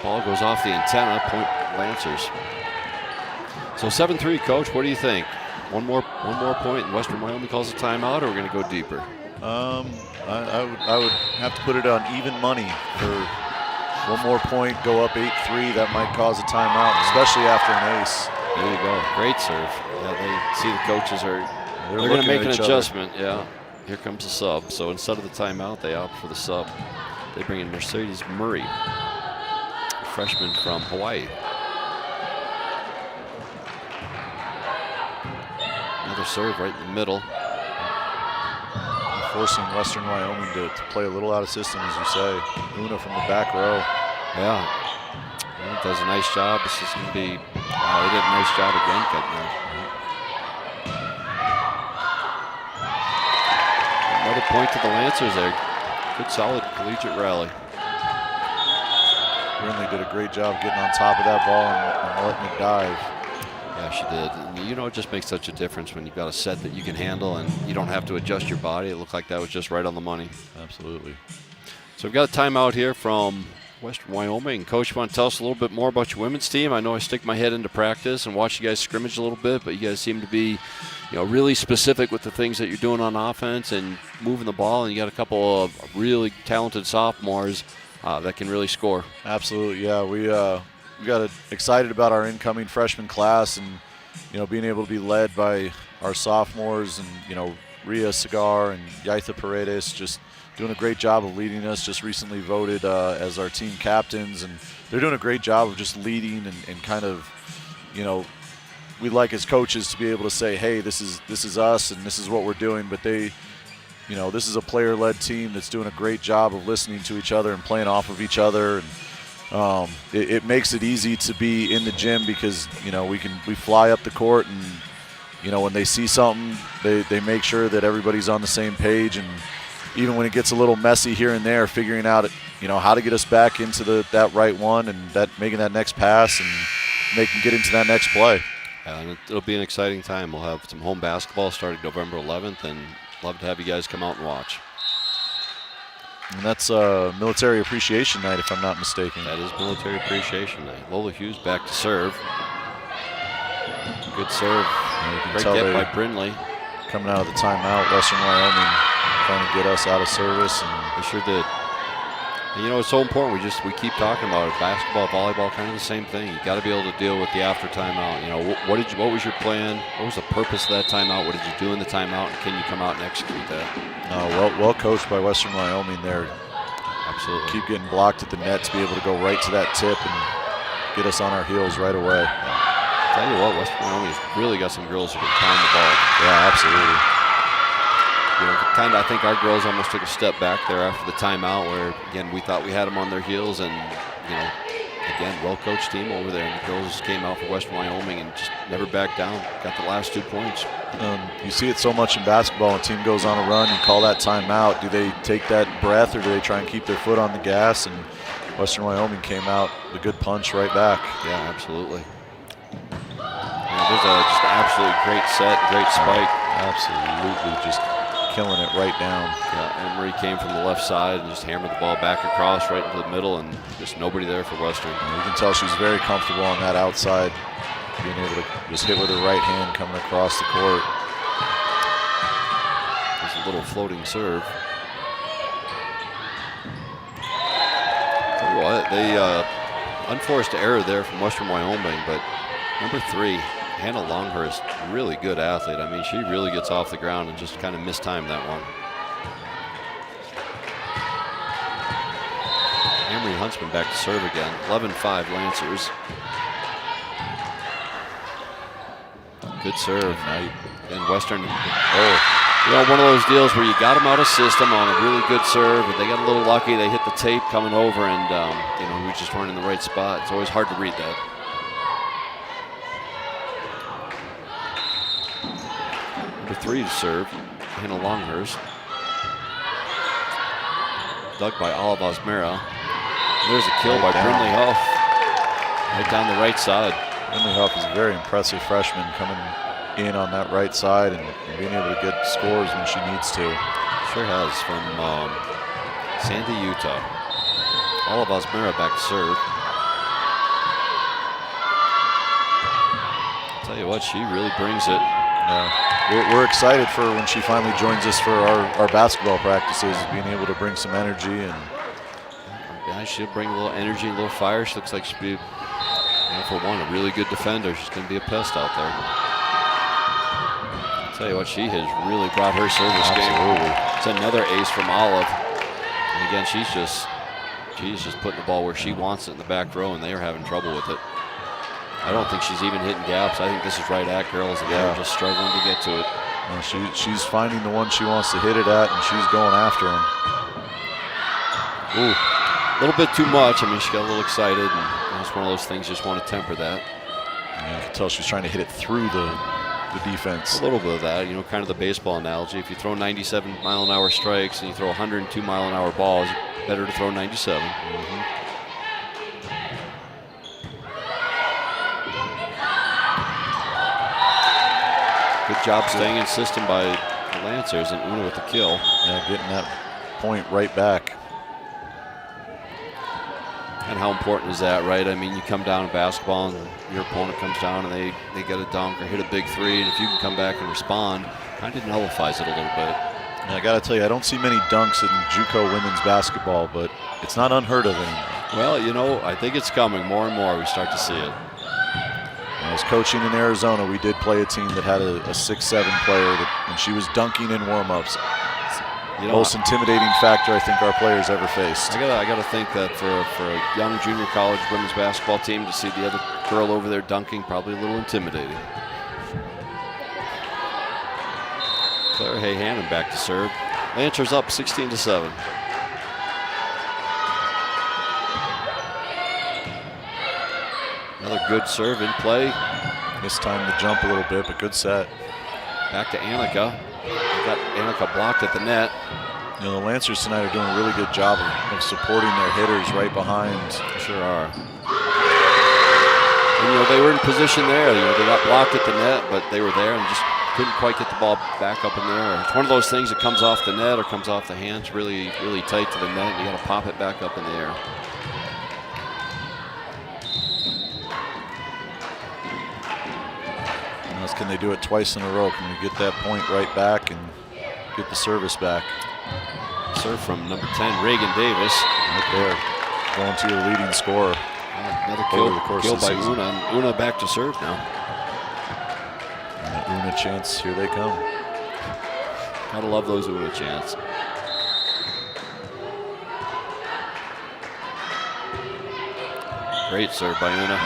Ball goes off the antenna, point Lancers. So 7-3, Coach, what do you think? One more point and Western Wyoming calls a timeout, or we're going to go deeper? I would have to put it on even money for one more point, go up 8-3. That might cause a timeout, especially after an ace. There you go. Great serve. Yeah, they see the coaches are they're going to make an adjustment. Yeah. Here comes the sub. So instead of the timeout, they opt for the sub. They bring in Mercedes Murray, freshman from Hawaii. Another serve right in the middle. Forcing Western Wyoming to play a little out of system, as you say. Una from the back row. Yeah. Does a nice job. This is going to be, they did a nice job again cutting that. Another point to the Lancers there. Good solid collegiate rally. Brindley did a great job getting on top of that ball and letting it dive. Yeah, she did. And, you know, it just makes such a difference when you've got a set that you can handle and you don't have to adjust your body. It looked like that was just right on the money. Absolutely. So we've got a timeout here from Western Wyoming. Coach, you want to tell us a little bit more about your women's team? I know I stick my head into practice and watch you guys scrimmage a little bit, but you guys seem to be, really specific with the things that you're doing on offense and moving the ball, and you got a couple of really talented sophomores that can really score. Absolutely, yeah. We got excited about our incoming freshman class, and being able to be led by our sophomores, and Rhea Cigar and Yaitha Paredes just doing a great job of leading us. Just recently voted as our team captains, and they're doing a great job of just leading and kind of, we'd like as coaches to be able to say, hey, this is us and this is what we're doing, but they, this is a player-led team that's doing a great job of listening to each other and playing off of each other. And it makes it easy to be in the gym because we fly up the court, and when they see something, they make sure that everybody's on the same page, and even when it gets a little messy here and there, figuring out how to get us back into that right one and making that next pass and get into that next play. Yeah, and it'll be an exciting time. We'll have some home basketball starting November 11th, and love to have you guys come out and watch. And that's Military Appreciation Night, if I'm not mistaken. That is Military Appreciation Night. Lola Hughes back to serve. Good serve. Great get by Brindley. Coming out of the timeout, Western Wyoming trying to get us out of service. And they sure did. And it's so important. We keep talking about it. Basketball, volleyball, kind of the same thing. You got to be able to deal with the after timeout. What was your plan? What was the purpose of that timeout? What did you do in the timeout? And can you come out and execute that? Well coached by Western Wyoming there. Absolutely. Keep getting blocked at the net to be able to go right to that tip and get us on our heels right away. Tell you what, Western Wyoming's really got some girls who can pound the ball. Yeah, absolutely. I think our girls almost took a step back there after the timeout, where again we thought we had them on their heels, and again, well-coached team over there, and the girls came out for Western Wyoming and just never backed down. Got the last 2 points. You see it so much in basketball. A team goes on a run, you call that timeout. Do they take that breath, or do they try and keep their foot on the gas? And Western Wyoming came out with a good punch right back. Yeah, absolutely. There's just an absolutely great set, great spike. Absolutely, just killing it right down. Yeah, Anne Marie came from the left side and just hammered the ball back across right into the middle, and just nobody there for Western. And you can tell she's very comfortable on that outside, being able to just hit with her right hand coming across the court. There's a little floating serve. Tell you what, they unforced error there from Western Wyoming, but number 3, Hannah Longhurst, really good athlete. I mean, she really gets off the ground and just kind of mistimed that one. Emery Huntsman back to serve again. 11-5 Lancers. Good serve. Good night. And Western, You know, one of those deals where you got them out of system on a really good serve, but they got a little lucky. They hit the tape coming over, and you know, we just weren't in the right spot. It's always hard to read that. Number 3 to serve, Hannah Longhurst. Dug by Olive Osmera. There's a kill by Brindley Huff. Right down the right side. Brindley Huff is a very impressive freshman coming in on that right side and being able to get scores when she needs to. Sure has, from Sandy, Utah. Olive Osmera back to serve. I'll tell you what, she really brings it. Yeah. We're excited for when she finally joins us for our basketball practices, being able to bring some energy. And yeah, she'll bring a little energy, a little fire. She looks like she'll be, you know, for one, a really good defender. She's going to be a pest out there. I'll tell you what, she has really brought her service game. It's another ace from Olive. And again, she's just putting the ball where she wants it in the back row, and they are having trouble with it. I don't think she's even hitting gaps. I think this is right at girls, and they're just struggling to get to it. Well, she's finding the one she wants to hit it at, and she's going after them. Ooh, a little bit too much. I mean, she got a little excited, and it's one of those things, just want to temper that. Yeah, you can tell she's trying to hit it through the defense. A little bit of that, you know, kind of the baseball analogy. If you throw 97-mile-an-hour strikes and you throw 102-mile-an-hour balls, better to throw 97. Good job staying in system by the Lancers, and Una with the kill. Yeah, getting that point right back. And how important is that, right? I mean, you come down in basketball and your opponent comes down and they get a dunk or hit a big three, and if you can come back and respond, kind of nullifies it a little bit. And I got to tell you, I don't see many dunks in JUCO women's basketball, but it's not unheard of anymore. Well, you know, I think it's coming more and more. We start to see it. When I was coaching in Arizona, we did play a team that had a 6'7" player, and she was dunking in warm-ups. You know, most intimidating factor I think our players ever faced. I gotta think that for a young junior college women's basketball team to see the other girl over there dunking, probably a little intimidating. Claire Hay-Hannon back to serve. Lancers up 16-7. Another good serve in play. Missed time to jump a little bit, but good set. Back to Annika. Got Annika blocked at the net. You know, the Lancers tonight are doing a really good job of supporting their hitters right behind. They sure are. And, you know, they were in position there. You know, they got blocked at the net, but they were there and just couldn't quite get the ball back up in the air. It's one of those things that comes off the net or comes off the hands really, really tight to the net, and you got to pop it back up in the air. Can they do it twice in a row? Can we get that point right back and get the service back? Serve from number 10, Reagan Davis. Right there, going to your leading scorer. Another kill by Una. And Una back to serve now. And the Una chants, here they come. Gotta love those Una chants. Great serve by Una.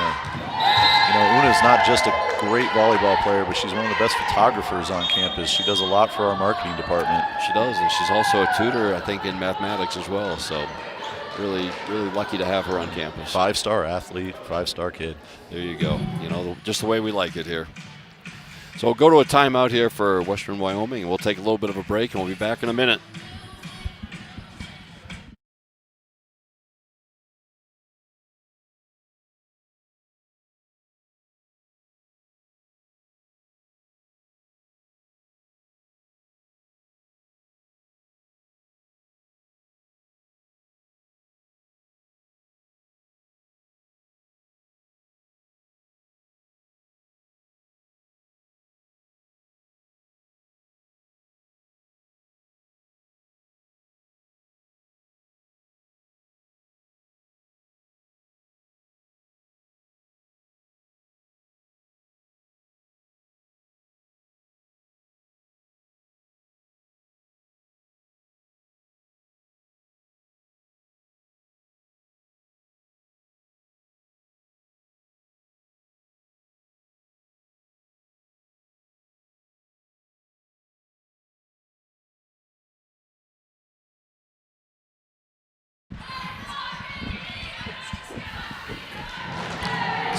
You know, Una's not just a great volleyball player, but she's one of the best photographers on campus. She does a lot for our marketing department. She does, and she's also a tutor, I think, in mathematics as well. So really, really lucky to have her on campus. 5-star athlete, 5-star kid. There you go. You know, just the way we like it here. So we'll go to a timeout here for Western Wyoming, and we'll take a little bit of a break, and we'll be back in a minute.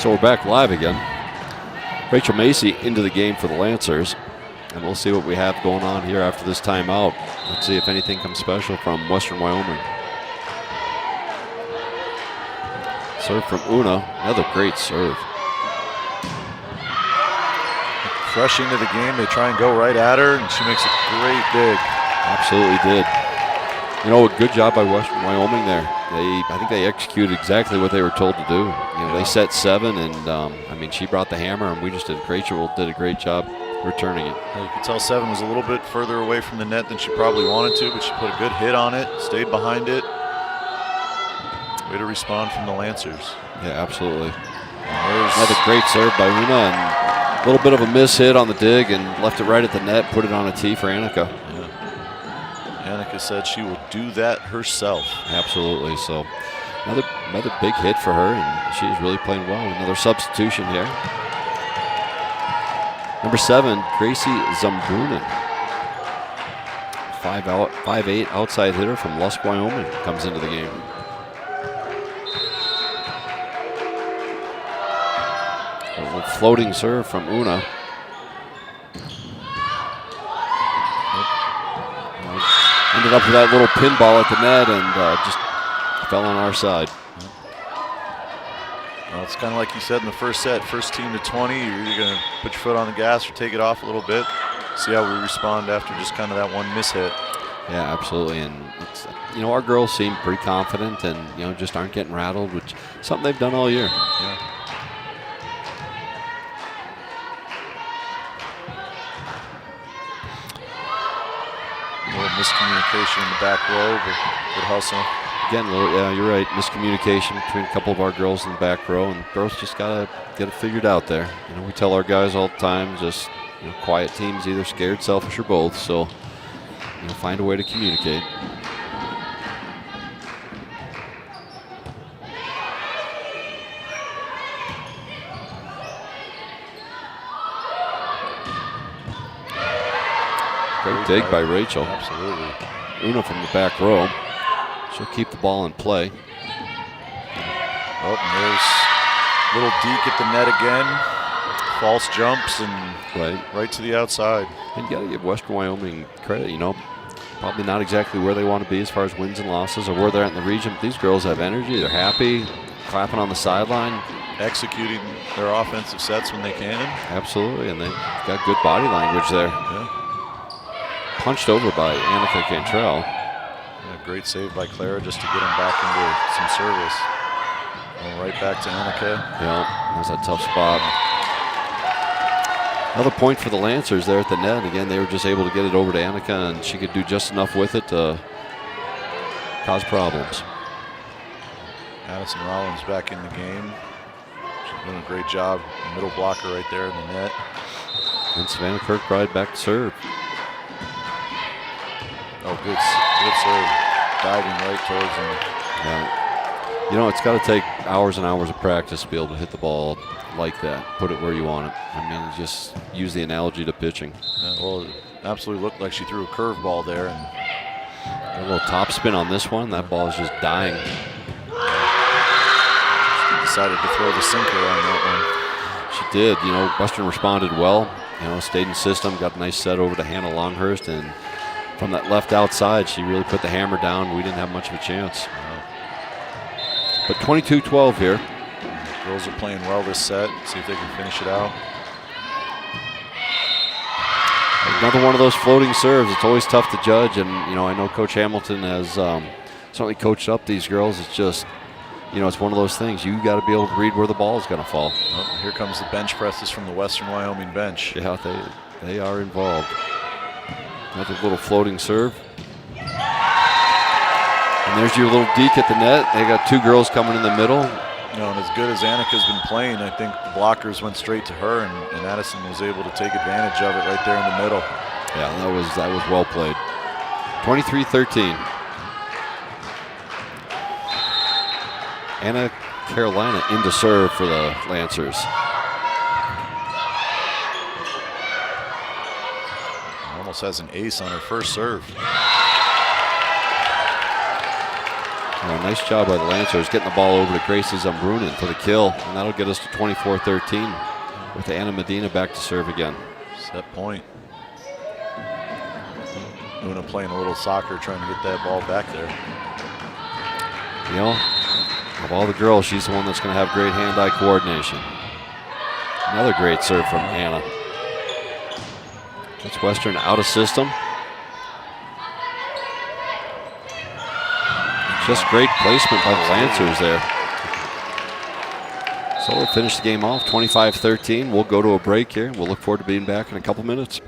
So we're back live again. Rachel Macy into the game for the Lancers. And we'll see what we have going on here after this timeout. Let's see if anything comes special from Western Wyoming. Serve from Una. Another great serve. Fresh into the game, they try and go right at her, and she makes a great dig. Absolutely did. You know, a good job by Western Wyoming there. I think they executed exactly what they were told to do. You know, they set 7, and I mean, she brought the hammer, and we just did a great job returning it. You could tell 7 was a little bit further away from the net than she probably wanted to, but she put a good hit on it, stayed behind it. Way to respond from the Lancers. Yeah, absolutely. Another great serve by Una, and a little bit of a miss hit on the dig and left it right at the net, put it on a tee for Annika. Yeah. Annika said she will do that herself. Absolutely. So another big hit for her, and she's really playing well. Another substitution here. Number 7, Gracie Zambrunen. 5'8" outside hitter from Lusk, Wyoming, comes into the game. A little floating serve from Una. Ended up with that little pinball at the net and just fell on our side. Well, it's kind of like you said in the first set, first team to 20, you're either going to put your foot on the gas or take it off a little bit. See how we respond after just kind of that one miss hit. Yeah, absolutely. And it's, you know, our girls seem pretty confident and, you know, just aren't getting rattled, which is something they've done all year. Yeah. A little miscommunication in the back row, but good hustle. Again, yeah, you're right. Miscommunication between a couple of our girls in the back row, and girls just gotta get it figured out there. You know, we tell our guys all the time, just, you know, quiet teams, either scared, selfish, or both. So, you know, find a way to communicate. Great dig by Rachel. Absolutely. Una from the back row. She'll keep the ball in play. Oh, and there's a little deke at the net again. False jumps and right to the outside. And you got to give Western Wyoming credit, you know. Probably not exactly where they want to be as far as wins and losses or where they're at in the region. But these girls have energy. They're happy, clapping on the sideline. Executing their offensive sets when they can. Absolutely, and they've got good body language there. Yeah. Punched over by Annika Cantrell. Yeah, great save by Clara just to get them back into some service. Going right back to Annika. Yeah, that's a tough spot. Another point for the Lancers there at the net. Again, they were just able to get it over to Annika, and she could do just enough with it to cause problems. Addison Rollins back in the game. She's doing a great job. Middle blocker right there in the net. And Savannah Kirkbride back to serve. Oh, good serve. Diving right towards him. Yeah. You know, it's got to take hours and hours of practice to be able to hit the ball like that, put it where you want it. I mean, just use the analogy to pitching. Yeah, well, it absolutely looked like she threw a curveball there. And a little top spin on this one. That ball is just dying. She decided to throw the sinker on that one. She did. You know, Western responded well. You know, stayed in system, got a nice set over to Hannah Longhurst, and from that left outside, she really put the hammer down. We didn't have much of a chance. But 22-12 here. Girls are playing well this set. See if they can finish it out. Another one of those floating serves. It's always tough to judge, and you know, I know Coach Hamilton has certainly coached up these girls. It's just, you know, it's one of those things. You got to be able to read where the ball is going to fall. Oh, here comes the bench presses from the Western Wyoming bench. Yeah, they are involved. Another little floating serve. And there's your little deke at the net. They got two girls coming in the middle. You know, and as good as Annika's been playing, I think the blockers went straight to her, and Addison was able to take advantage of it right there in the middle. Yeah, that was well played. 23-13. Anna Carolina into serve for the Lancers. Almost has an ace on her first serve. Nice job by the Lancers getting the ball over to Gracie Zumbrunin for the kill, and that'll get us to 24-13 with Anna Medina back to serve again. Set point. Una playing a little soccer, trying to get that ball back there. You know, of all the girls, she's the one that's going to have great hand-eye coordination. Another great serve from Anna. That's Western out of system. Just great placement by the Lancers there. So we'll finish the game off 25-13. We'll go to a break here. We'll look forward to being back in a couple minutes.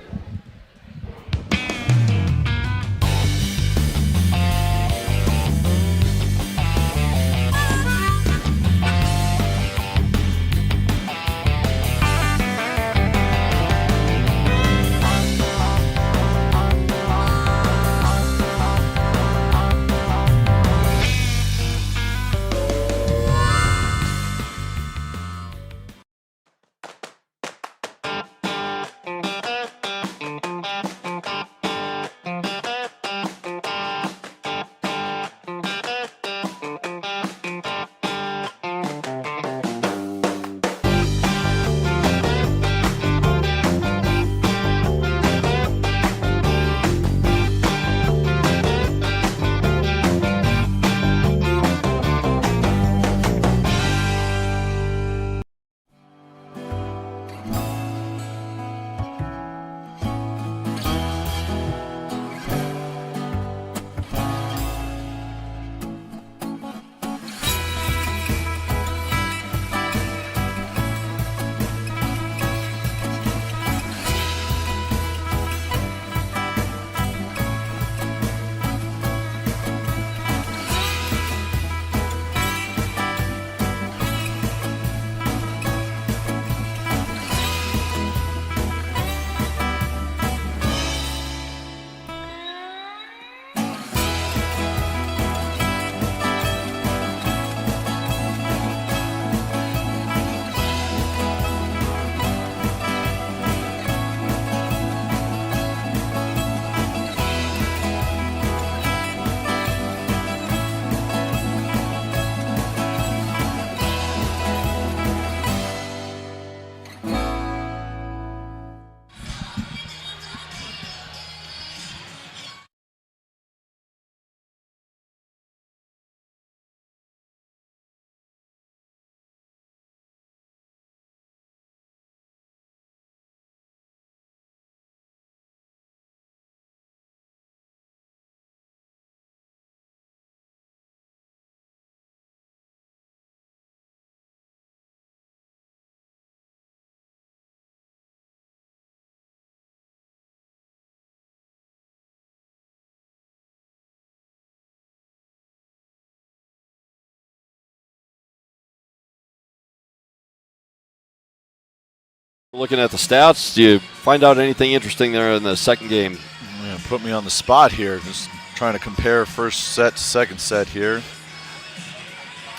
Looking at the stats, do you find out anything interesting there in the second game? Yeah, put me on the spot here. Just trying to compare first set to second set here.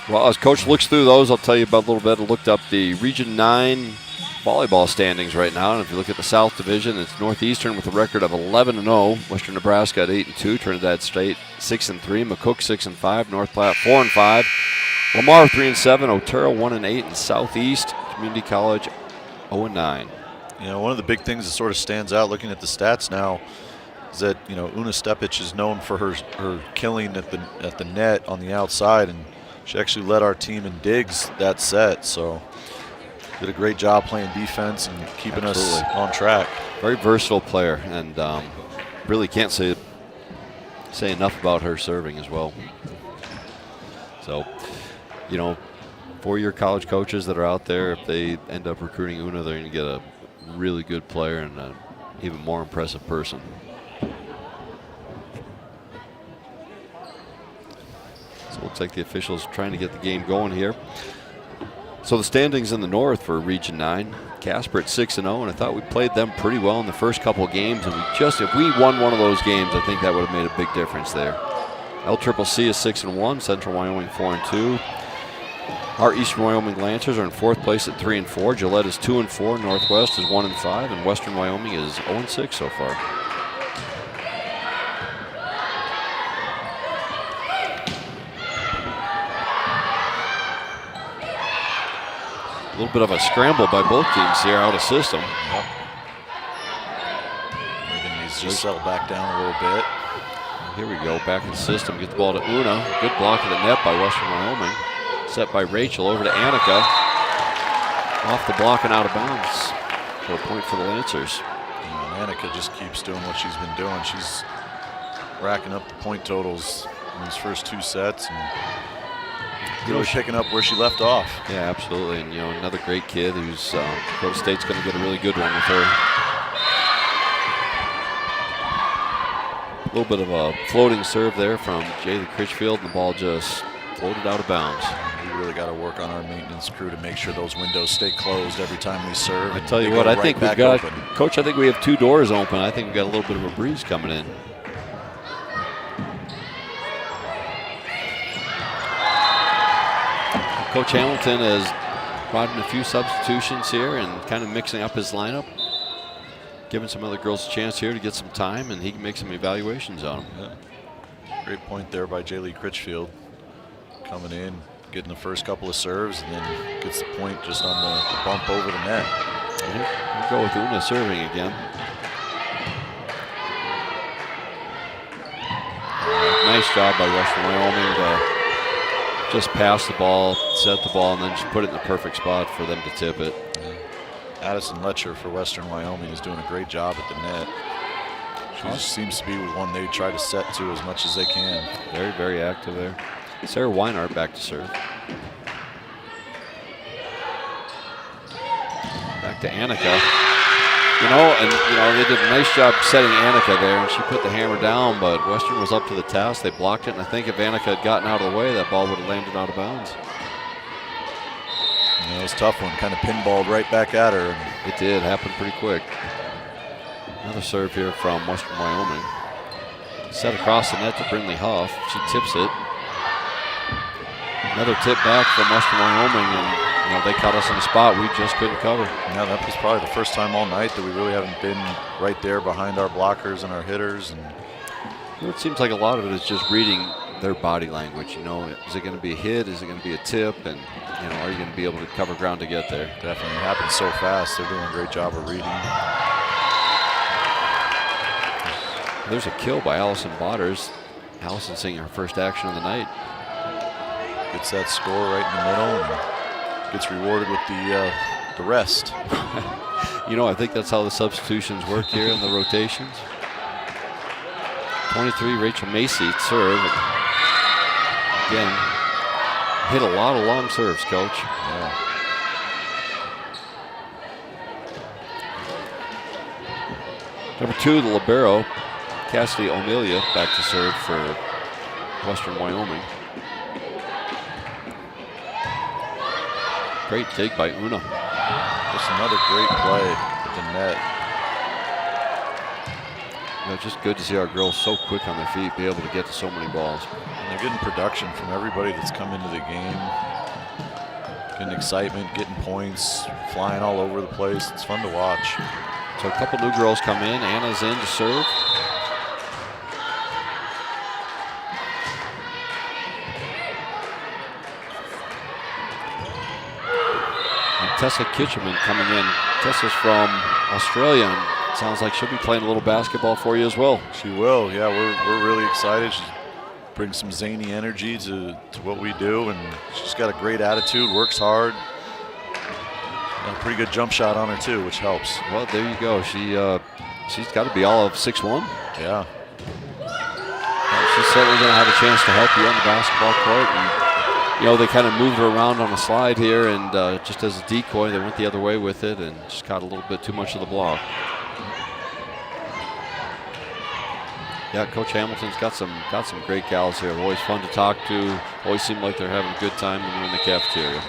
Well, as Coach looks through those, I'll tell you about a little bit. I looked up the Region 9 volleyball standings right now, and if you look at the South Division, it's Northeastern with a record of 11-0, Western Nebraska at 8-2, Trinidad State 6-3, McCook 6-5, North Platte 4-5, Lamar 3-7, Otero 1-8, and Southeast Community College 0-9. You know, one of the big things that sort of stands out looking at the stats now is that, you know, Una Stepic is known for her killing at the net on the outside, and she actually led our team in digs that set. So did a great job playing defense and keeping us on track. Very versatile player, and really can't say enough about her serving as well. So, you know, four-year college coaches that are out there, if they end up recruiting Una, they're going to get a really good player and an even more impressive person. So it looks like the officials trying to get the game going here. So the standings in the north for Region 9, Casper at 6-0, and I thought we played them pretty well in the first couple of games, and if we won one of those games, I think that would have made a big difference there. LCCC is 6-1, Central Wyoming 4-2. Our Eastern Wyoming Lancers are in fourth place at 3-4. Gillette is 2-4. Northwest is 1-5, and Western Wyoming is 0-6 so far. A little bit of a scramble by both teams here out of system. Yep. Everything needs to just settle back down a little bit. Here we go, back in the system. Get the ball to Una. Good block of the net by Western Wyoming. Set by Rachel over to Annika. Off the block and out of bounds. For a point for the Lancers. And Annika just keeps doing what she's been doing. She's racking up the point totals in these first 2 sets and really picking up where she left off. Yeah, absolutely. And, another great kid who's Dakota State's going to get a really good one with her. A little bit of a floating serve there from Jaylee Critchfield, and the ball just floated out of bounds. We really got to work on our maintenance crew to make sure those windows stay closed every time we serve. I tell you what, I think we've got, Coach, I think we have 2 doors open. I think we've got a little bit of a breeze coming in. Coach Hamilton has brought in a few substitutions here and kind of mixing up his lineup, giving some other girls a chance here to get some time, and he can make some evaluations on them. Yeah. Great point there by Jaylee Critchfield. Coming in, getting the first couple of serves, and then gets the point just on the bump over the net. We'll go with Una serving again. Nice job by Western Wyoming to just pass the ball, set the ball, and then just put it in the perfect spot for them to tip it. Addison Letcher for Western Wyoming is doing a great job at the net. She seems to be one they try to set to as much as they can. Very, very active there. Sarah Weinart back to serve. Back to Annika. They did a nice job setting Annika there, and she put the hammer down, but Western was up to the task. They blocked it, and I think if Annika had gotten out of the way, that ball would have landed out of bounds. It was a tough one, kind of pinballed right back at her. It did, happen pretty quick. Another serve here from Western Wyoming. Set across the net to Brindley Huff. She tips it. Another tip back from Western Wyoming, and they caught us in a spot we just couldn't cover. Yeah, that was probably the first time all night that we really haven't been right there behind our blockers and our hitters. And it seems like a lot of it is just reading their body language. Is it going to be a hit? Is it going to be a tip? And are you going to be able to cover ground to get there? Definitely, it happens so fast. They're doing a great job of reading. There's a kill by Allison Botters. Allison seeing her first action of the night. Gets that score right in the middle and gets rewarded with the rest. I think that's how the substitutions work here in the rotations. 23, Rachel Macy serve. Again, hit a lot of long serves, Coach. Yeah. Number 2, the libero, Cassidy O'Melia, back to serve for Western Wyoming. Great dig by Una. Just another great play at the net. Just good to see our girls so quick on their feet, be able to get to so many balls. And they're getting production from everybody that's come into the game. Getting excitement, getting points, flying all over the place. It's fun to watch. So a couple new girls come in. Anna's in to serve. Tessa Kitcherman coming in. Tessa's from Australia, and sounds like she'll be playing a little basketball for you as well. She will, yeah. We're really excited. She brings some zany energy to what we do, and she's got a great attitude, works hard. Got a pretty good jump shot on her too, which helps. Well, there you go. She's got to be all of 6'1". Yeah. She's certainly going to have a chance to help you on the basketball court. And they kind of moved her around on the slide here, and just as a decoy, they went the other way with it and just caught a little bit too much of the block. Yeah, Coach Hamilton's got some great gals here. Always fun to talk to. Always seem like they're having a good time when you're in the cafeteria.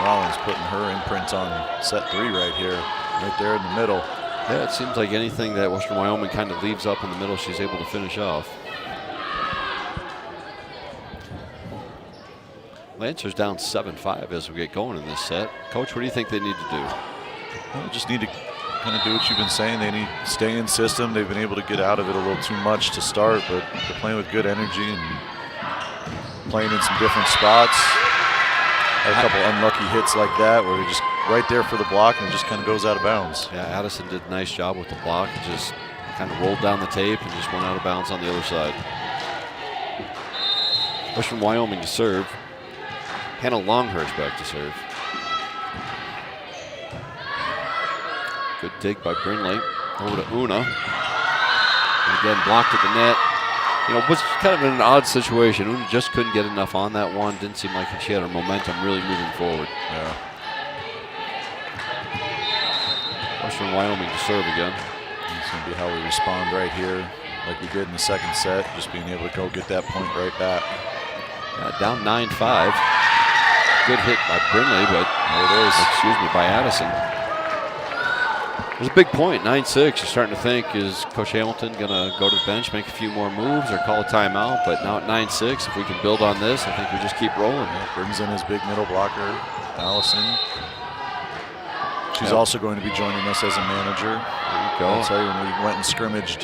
Rollins putting her imprint on set 3 right here, right there in the middle. Yeah, it seems like anything that Western Wyoming kind of leaves up in the middle, she's able to finish off. Lancers down 7-5 as we get going in this set. Coach, what do you think they need to do? Well, just need to kind of do what you've been saying. They need to stay in system. They've been able to get out of it a little too much to start, but they're playing with good energy and playing in some different spots. Had a couple unlucky hits like that where he just right there for the block and it just kind of goes out of bounds. Yeah, Addison did a nice job with the block. It just kind of rolled down the tape and just went out of bounds on the other side. Western Wyoming to serve. Hannah Longhurst back to serve. Good dig by Brindley. Over to Una. And again, blocked at the net. You know, it was kind of an odd situation. Una just couldn't get enough on that one. Didn't seem like she had her momentum really moving forward. Yeah. Western Wyoming to serve again. It's going to be how we respond right here, like we did in the second set, just being able to go get that point right back. Down 9-5. Good hit by Brindley, but there it is. Excuse me, by Addison. There's a big point, 9-6. You're starting to think, is Coach Hamilton going to go to the bench, make a few more moves, or call a timeout? But now at 9-6, if we can build on this, I think we just keep rolling. Yeah, brings in his big middle blocker, Allison. She's also going to be joining us as a manager. There you go. I'll tell you, when we went and scrimmaged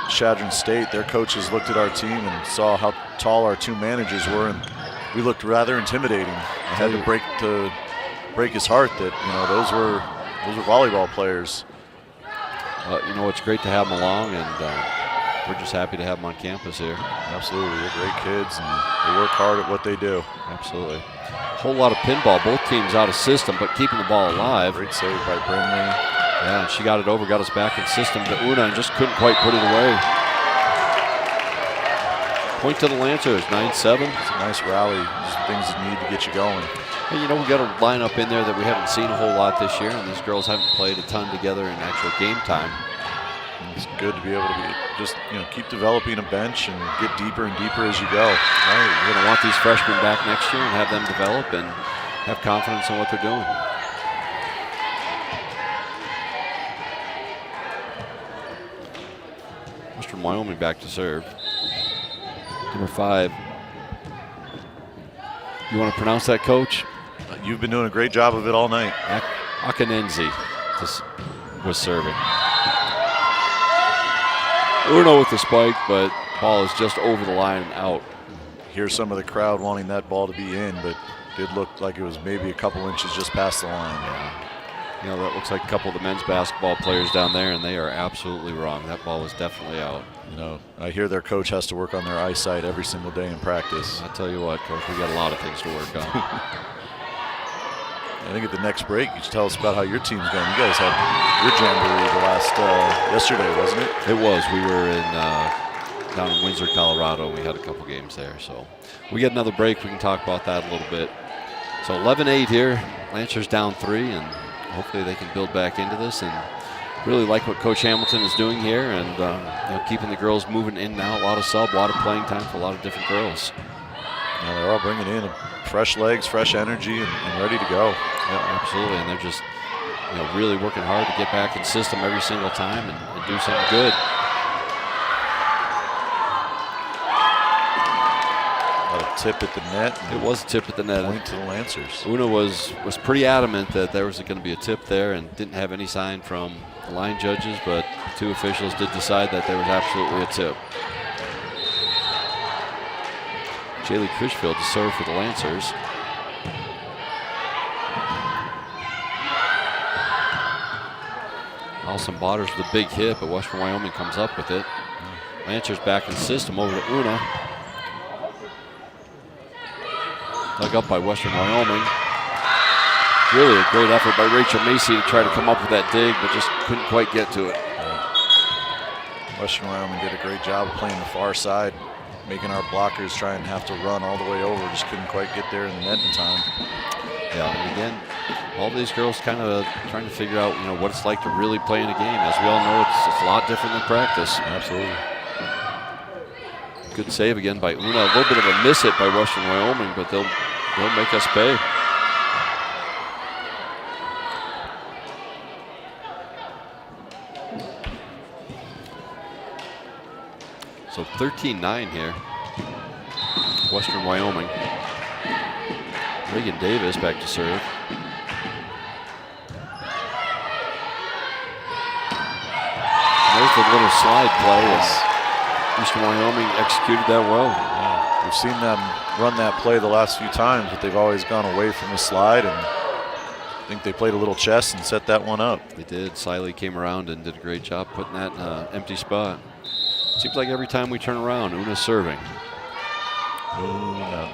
Chadron State, their coaches looked at our team and saw how tall our two managers were, and we looked rather intimidating. I had to break his heart that, you know, those were volleyball players. You know, it's great to have them along, and we're just happy to have them on campus here. Absolutely, they're great kids, and they work hard at what they do. Absolutely. Whole lot of pinball, both teams out of system, but keeping the ball alive. Great save by Brindley. Yeah, and she got it over, got us back in system to Una, and just couldn't quite put it away. Point to the Lancers, 9-7. It's a nice rally, just things that need to get you going. Hey, you know, we got a lineup in there that we haven't seen a whole lot this year, and these girls haven't played a ton together in actual game time. It's good to be able to just, you know, keep developing a bench and get deeper and deeper as you go. Right, we're going to want these freshmen back next year and have them develop and have confidence in what they're doing. Western Wyoming back to serve. Number 5. You want to pronounce that, Coach? You've been doing a great job of it all night. Akanenzi was serving. Uno with the spike, but ball is just over the line and out. Here's some of the crowd wanting that ball to be in, but it looked like it was maybe a couple inches just past the line. Yeah. You know, that looks like a couple of the men's basketball players down there, and they are absolutely wrong. That ball was definitely out. You know, I hear their coach has to work on their eyesight every single day in practice. I tell you what, Coach, we got a lot of things to work on. I think at the next break, you should tell us about how your team's going. You guys had your jamboree the last yesterday, wasn't it? It was. We were in down in Windsor, Colorado. We had a couple games there, so we get another break. We can talk about that a little bit. So 11-8 here. Lancers down 3, and hopefully they can build back into this and really like what Coach Hamilton is doing here, and you know, keeping the girls moving in and out. A lot of sub, a lot of playing time for a lot of different girls. Yeah, they're all bringing in fresh legs, fresh energy, and ready to go. Yeah, absolutely, and they're just, you know, really working hard to get back in system every single time and do something good. A tip at the net. It was a tip at the net. Point to the Lancers. Una was pretty adamant that there was going to be a tip there, and didn't have any sign from the line judges, but the 2 officials did decide that there was absolutely a tip. Jaylee Cushfield to serve for the Lancers. Allison Botters with a big hit, but Western Wyoming comes up with it. Lancers back in system over to Una. Dug up by Western Wyoming. Really a great effort by Rachel Macy to try to come up with that dig, but just couldn't quite get to it. Western Wyoming did a great job of playing the far side, making our blockers try and have to run all the way over. Just couldn't quite get there in the net in time. Yeah, and again, all these girls kind of trying to figure out, you know, what it's like to really play in a game. As we all know, it's a lot different than practice. Absolutely. Good save again by Una. A little bit of a miss hit by Western Wyoming, but they'll make us pay. So 13-9 here. Western Wyoming. Reagan Davis back to serve. a little slide play, and Eastern Wyoming executed that well. Yeah. We've seen them run that play the last few times, but they've always gone away from the slide, and I think they played a little chess and set that one up. They did. Siley came around and did a great job putting that in an empty spot. Seems like every time we turn around, Una's serving. Una.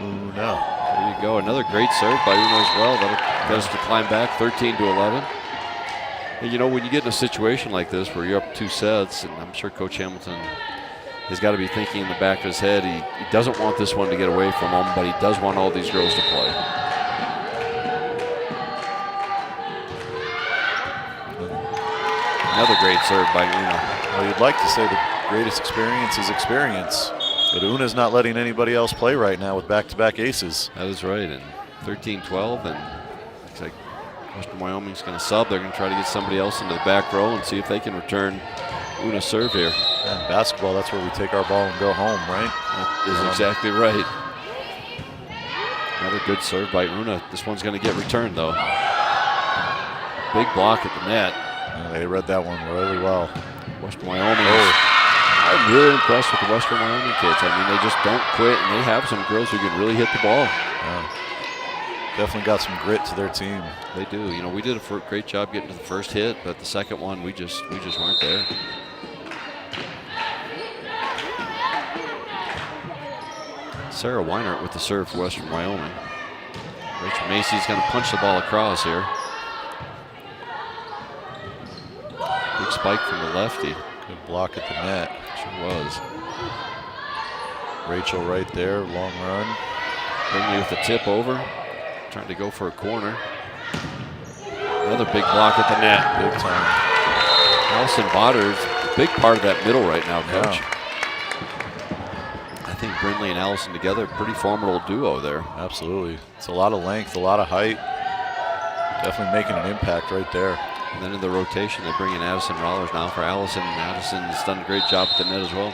There you go. Another great serve by Una as well. That'll get us to climb back 13-11. And you know, when you get in a situation like this where you're up 2 sets, and I'm sure Coach Hamilton has got to be thinking in the back of his head, he doesn't want this one to get away from him, but he does want all these girls to play. Another great serve by Una. Well, you'd like to say the greatest experience is experience, but Una's not letting anybody else play right now with back-to-back aces. That is right, and 13-12, and looks like Western Wyoming's going to sub. They're going to try to get somebody else into the back row and see if they can return Una's serve here. Yeah, in basketball, that's where we take our ball and go home, right? That is exactly right. Another good serve by Una. This one's going to get returned, though. Big block at the net. Yeah, they read that one really well. Western Wyoming. I'm really impressed with the Western Wyoming kids. I mean, they just don't quit, and they have some girls who can really hit the ball. Yeah. Definitely got some grit to their team. They do. You know, we did a great job getting to the first hit, but the second one, we just weren't there. Sarah Weinert with the serve for Western Wyoming. Rachel Macy's going to punch the ball across here. Big spike from the lefty. Good block at the net. Sure was. Rachel right there, long run. Brinkley with the tip over. Trying to go for a corner. Another big block at the net. Big time. Allison Botters, a big part of that middle right now, Coach. Yeah. I think Brindley and Allison together, pretty formidable duo there. Absolutely. It's a lot of length, a lot of height. Definitely making an impact right there. And then in the rotation, they bring in Addison Rollers now for Allison. And Addison has done a great job at the net as well.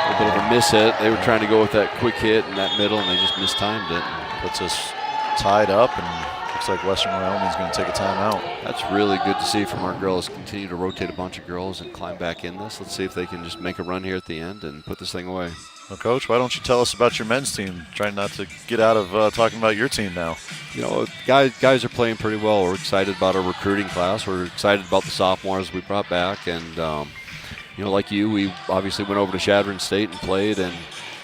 A little bit of a miss hit. They were trying to go with that quick hit in that middle, and they just mistimed it. Puts us tied up, and looks like Western Wyoming's going to take a timeout. That's really good to see from our girls. Continue to rotate a bunch of girls and climb back in this. Let's see if they can just make a run here at the end and put this thing away. Well, Coach, why don't you tell us about your men's team? Trying not to get out of talking about your team now. You know, guys are playing pretty well. We're excited about our recruiting class. We're excited about the sophomores we brought back. And, you know, like you, we obviously went over to Chadron State and played and,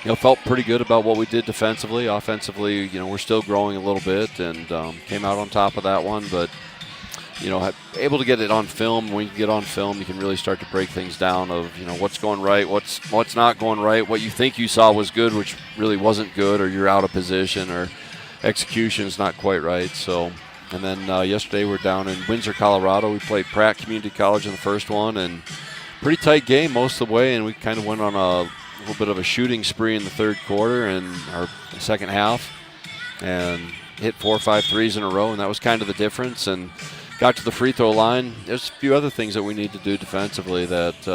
you know, felt pretty good about what we did defensively. Offensively, you know, we're still growing a little bit and came out on top of that one. But, you know, able to get it on film. When you get on film, you can really start to break things down of, you know, what's going right, what's not going right, what you think you saw was good, which really wasn't good, or you're out of position, or execution's not quite right. So, and then yesterday we're down in Windsor, Colorado. We played Pratt Community College in the first one, and pretty tight game most of the way, and we kind of went on a little bit of a shooting spree in the third quarter and our second half, and hit 4 or 5 threes in a row, and that was kind of the difference. And got to the free throw line. There's a few other things that we need to do defensively that,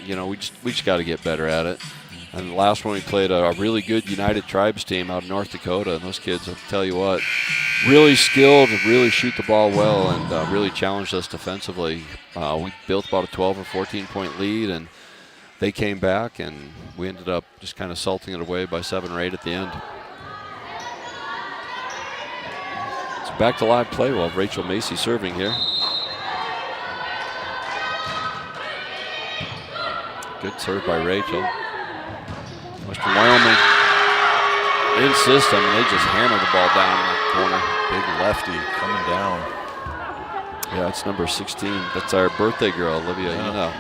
you know, we just got to get better at it. And the last one we played a really good United Tribes team out of North Dakota. And those kids, I'll tell you what, really skilled, really shoot the ball well, and really challenged us defensively. We built about a 12 or 14-point lead, and they came back, and we ended up just kind of salting it away by 7 or 8 at the end. Back to live play. We'll have Rachel Macy serving here. Good serve by Rachel. Western Wyoming in system, and they just hammer the ball down in the corner. Big lefty coming down. Yeah, that's number 16. That's our birthday girl, Olivia. Yeah. You know.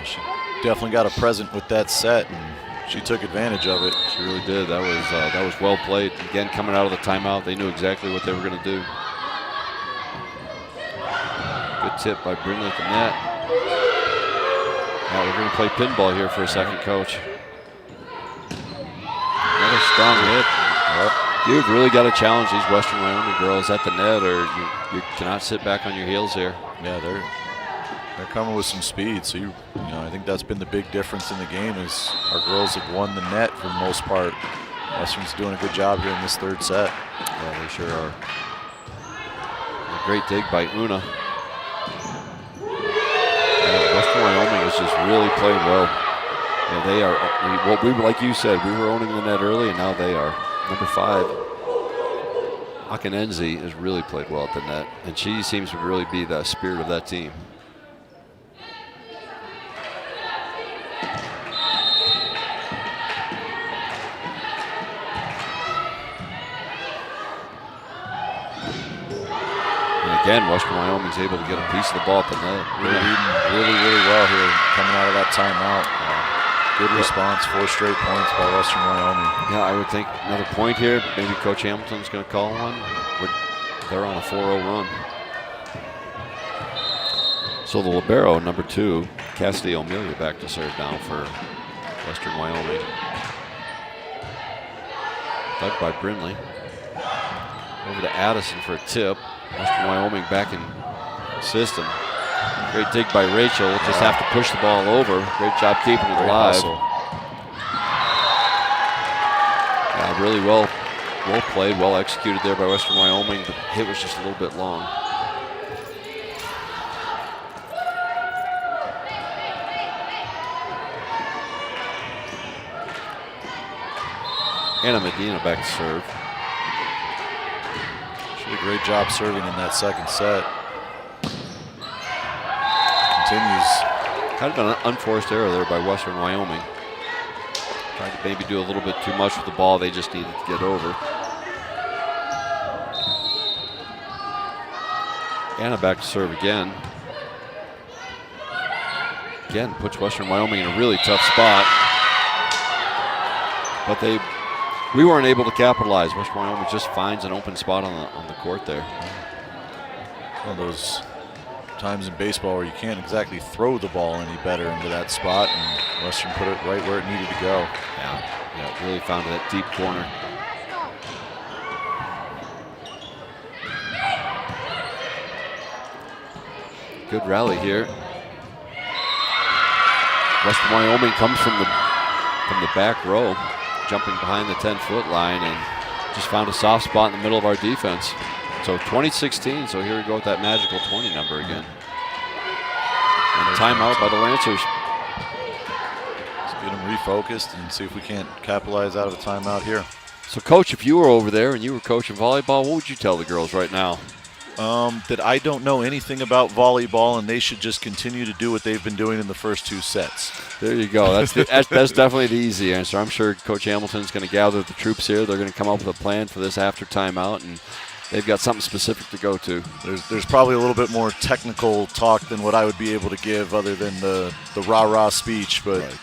She definitely got a present with that set, and she took advantage of it. She really did. That was well played. Again, coming out of the timeout, they knew exactly what they were going to do. Good tip by Brindley at the net. Now we're going to play pinball here for a second, Coach. Another strong hit. You've really got to challenge these Western Wyoming girls at the net, or you cannot sit back on your heels here. Yeah, they're coming with some speed, so you know, I think that's been the big difference in the game is our girls have won the net for the most part. Western's doing a good job here in this third set. Yeah, they sure are. Great dig by Una. Western Wyoming has just really played well. Yeah, they are, like you said, we were owning the net early, and now they are. Number 5, Akinenzi, has really played well at the net, and she seems to really be the spirit of that team. Again, Western Wyoming's able to get a piece of the ball at the net. Really well here coming out of that timeout. Good response, 4 straight points by Western Wyoming. Yeah, I would think another point here. Maybe Coach Hamilton's going to call one. They're on a 4-0 run. So the libero, number 2, Cassidy O'Melia, back to serve now for Western Wyoming. Dug by Brindley. Over to Addison for a tip. Western Wyoming back in system. Great dig by Rachel. Just have to push the ball over. Great job keeping it alive. Yeah, really well played, well executed there by Western Wyoming. The hit was just a little bit long. Anna Medina back to serve. She did a great job serving in that second set. Continues. Kind of an unforced error there by Western Wyoming. Tried to maybe do a little bit too much with the ball. They just needed to get over. Anna back to serve again. Again, puts Western Wyoming in a really tough spot. But we weren't able to capitalize. Western Wyoming just finds an open spot on the court there. One of those times in baseball where you can't exactly throw the ball any better into that spot, and Western put it right where it needed to go. Yeah, really found that deep corner. Good rally here. Western Wyoming comes from the back row, jumping behind the 10-foot line, and just found a soft spot in the middle of our defense. So 2016, so here we go with that magical 20 number again. And timeout by the Lancers. Let's get them refocused and see if we can't capitalize out of a timeout here. So, Coach, if you were over there and you were coaching volleyball, what would you tell the girls right now? That I don't know anything about volleyball, and they should just continue to do what they've been doing in the first 2 sets. There you go. That's definitely the easy answer. I'm sure Coach Hamilton's going to gather the troops here. They're going to come up with a plan for this after timeout, and they've got something specific to go to. There's probably a little bit more technical talk than what I would be able to give other than the rah-rah speech, but right.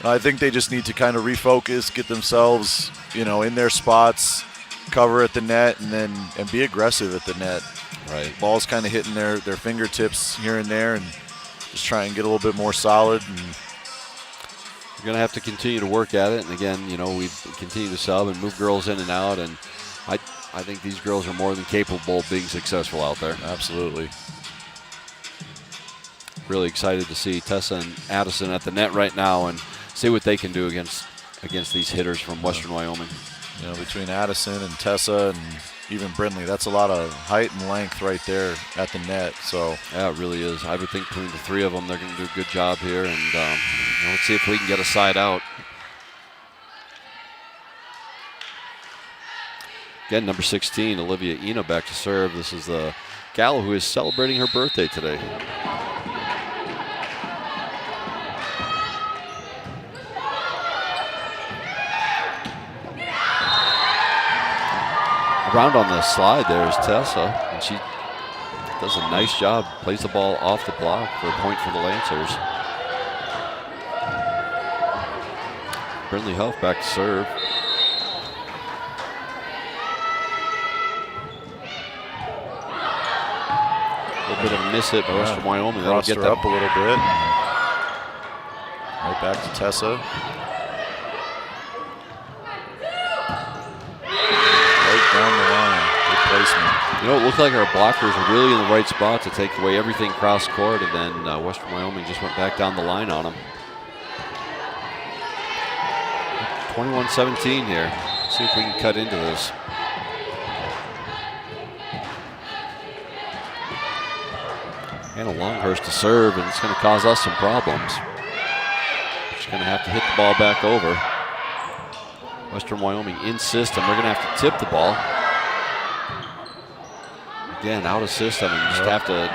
I think they just need to kind of refocus, get themselves, in their spots, cover at the net, and be aggressive at the net. Right. Ball's kind of hitting their fingertips here and there, and just try and get a little bit more solid. And we're going to have to continue to work at it. And again, we continue to sub and move girls in and out. And I think these girls are more than capable of being successful out there. Absolutely. Really excited to see Tessa and Addison at the net right now and see what they can do against these hitters from Western Wyoming. Between Addison and Tessa and even Brindley, that's a lot of height and length right there at the net. So yeah, it really is. I would think between the 3 of them, they're going to do a good job here. And let's see if we can get a side out. Again, number 16, Olivia Eno back to serve. This is the gal who is celebrating her birthday today. Around on the slide there is Tessa, and she does a nice job, plays the ball off the block for a point for the Lancers. Brindley Huff back to serve. A little bit of a miss hit by Western Wyoming. That'll get her up a little bit. Right back to Tessa. Down the line, good placement. It looked like our blockers were really in the right spot to take away everything cross court, and then Western Wyoming just went back down the line on them. 21-17 here. Let's see if we can cut into this. Hannah Longhurst to serve, and it's going to cause us some problems. She's going to have to hit the ball back over. Western Wyoming in system. They're going to have to tip the ball. Again, out of system, and just have to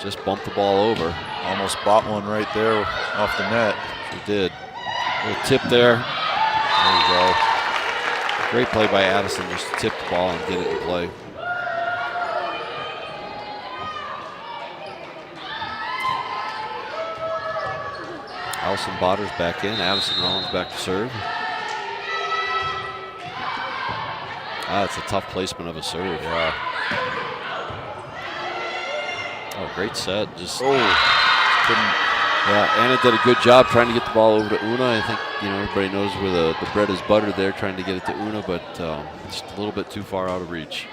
just bump the ball over. Almost bought one right there off the net. She did. A little tip there. There you go. Great play by Addison, just to tip the ball and get it in play. Allison Botters back in. Addison Rollins back to serve. It's a tough placement of a serve. Yeah. Oh, great set. Just couldn't. Yeah, Anna did a good job trying to get the ball over to Una. I think everybody knows where the bread is buttered there, trying to get it to Una, but just a little bit too far out of reach.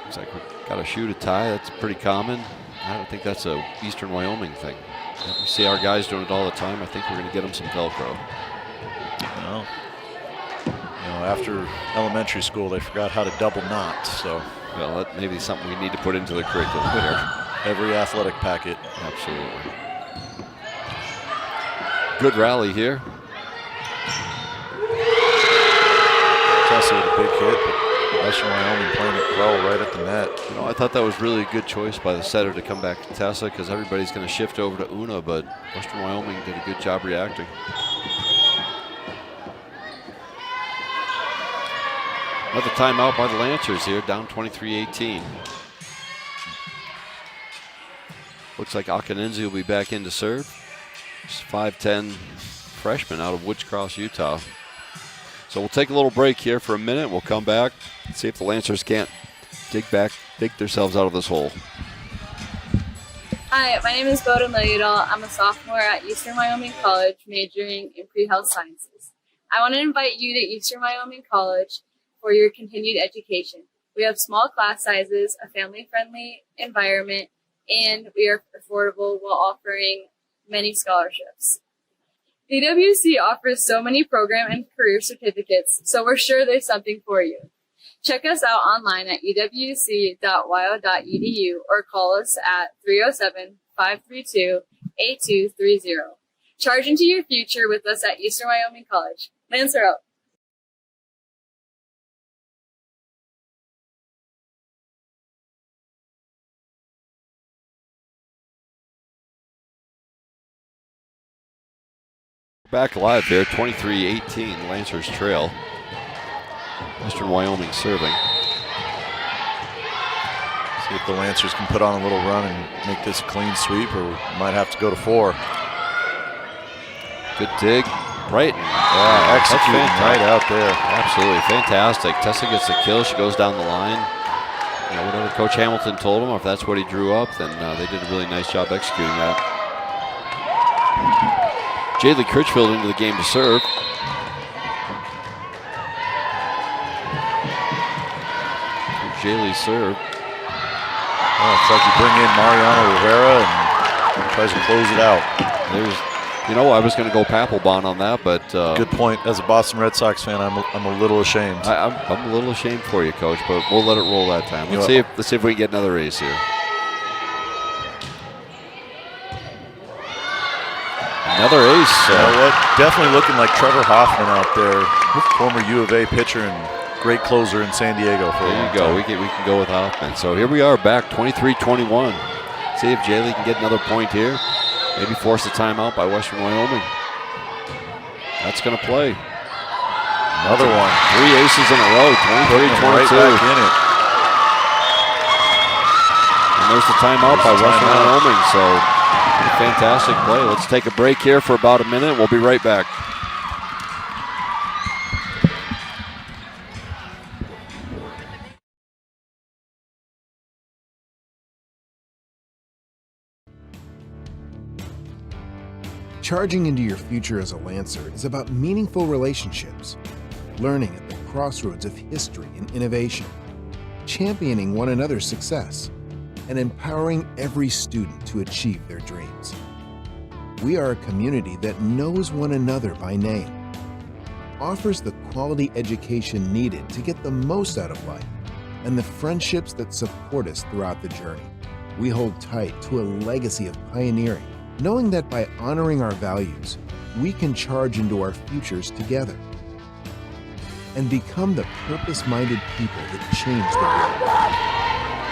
Looks like we've got to shoot a tie. That's pretty common. I don't think that's a Eastern Wyoming thing. We see our guys doing it all the time. I think we're going to get them some Velcro. Well, after elementary school, they forgot how to double knot. So, well, that may be something we need to put into the curriculum here. Every athletic packet. Absolutely. Good rally here. Tessa with a big hit, but Western Wyoming playing it well right at the net. I thought that was really a good choice by the setter to come back to Tessa, because everybody's going to shift over to Una, but Western Wyoming did a good job reacting. Another timeout by the Lancers here, down 23-18. Looks like Akinenzi will be back in to serve. She's 5'10" freshman out of Woods Cross, Utah. So we'll take a little break here for a minute. We'll come back and see if the Lancers can't dig themselves out of this hole. Hi, my name is Bowden Leydal. I'm a sophomore at Eastern Wyoming College, majoring in pre-health sciences. I want to invite you to Eastern Wyoming College for your continued education. We have small class sizes, a family-friendly environment, and we are affordable while offering many scholarships. EWC offers so many program and career certificates, so we're sure there's something for you. Check us out online at ewc.wyo.edu or call us at 307-532-8230. Charge into your future with us at Eastern Wyoming College. Lancer out. Back live here, 23-18, Lancers trail. Western Wyoming serving. See if the Lancers can put on a little run and make this a clean sweep, or we might have to go to 4. Good dig. Right. Yeah, executing right out there. Absolutely fantastic. Tessa gets the kill. She goes down the line. Whatever Coach Hamilton told him, or if that's what he drew up, then they did a really nice job executing that. Jaylee Critchfield into the game to serve. Jaylee serve. It's like you bring in Mariano Rivera and tries to close it out. I was going to go Papelbon on that, but good point. As a Boston Red Sox fan, I'm a little ashamed. I'm a little ashamed for you, Coach, but we'll let it roll that time. Let's see if we can get another ace here. Another ace. You know what? Definitely looking like Trevor Hoffman out there, former U of A pitcher and great closer in San Diego. There you go. We can go with Hoffman. So here we are back, 23-21. See if Jaylee can get another point here. Maybe force a timeout by Western Wyoming. That's going to play. Another one. 3 aces in a row, 23-22. Right back in it. And there's the timeout by Western Wyoming. So fantastic play. Let's take a break here for about a minute. We'll be right back. Charging into your future as a Lancer is about meaningful relationships, learning at the crossroads of history and innovation, championing one another's success, and empowering every student to achieve their dreams. We are a community that knows one another by name. offers the quality education needed to get the most out of life and the friendships that support us throughout the journey. We hold tight to a legacy of pioneering, knowing that by honoring our values, we can charge into our futures together and become the purpose-minded people that change the world.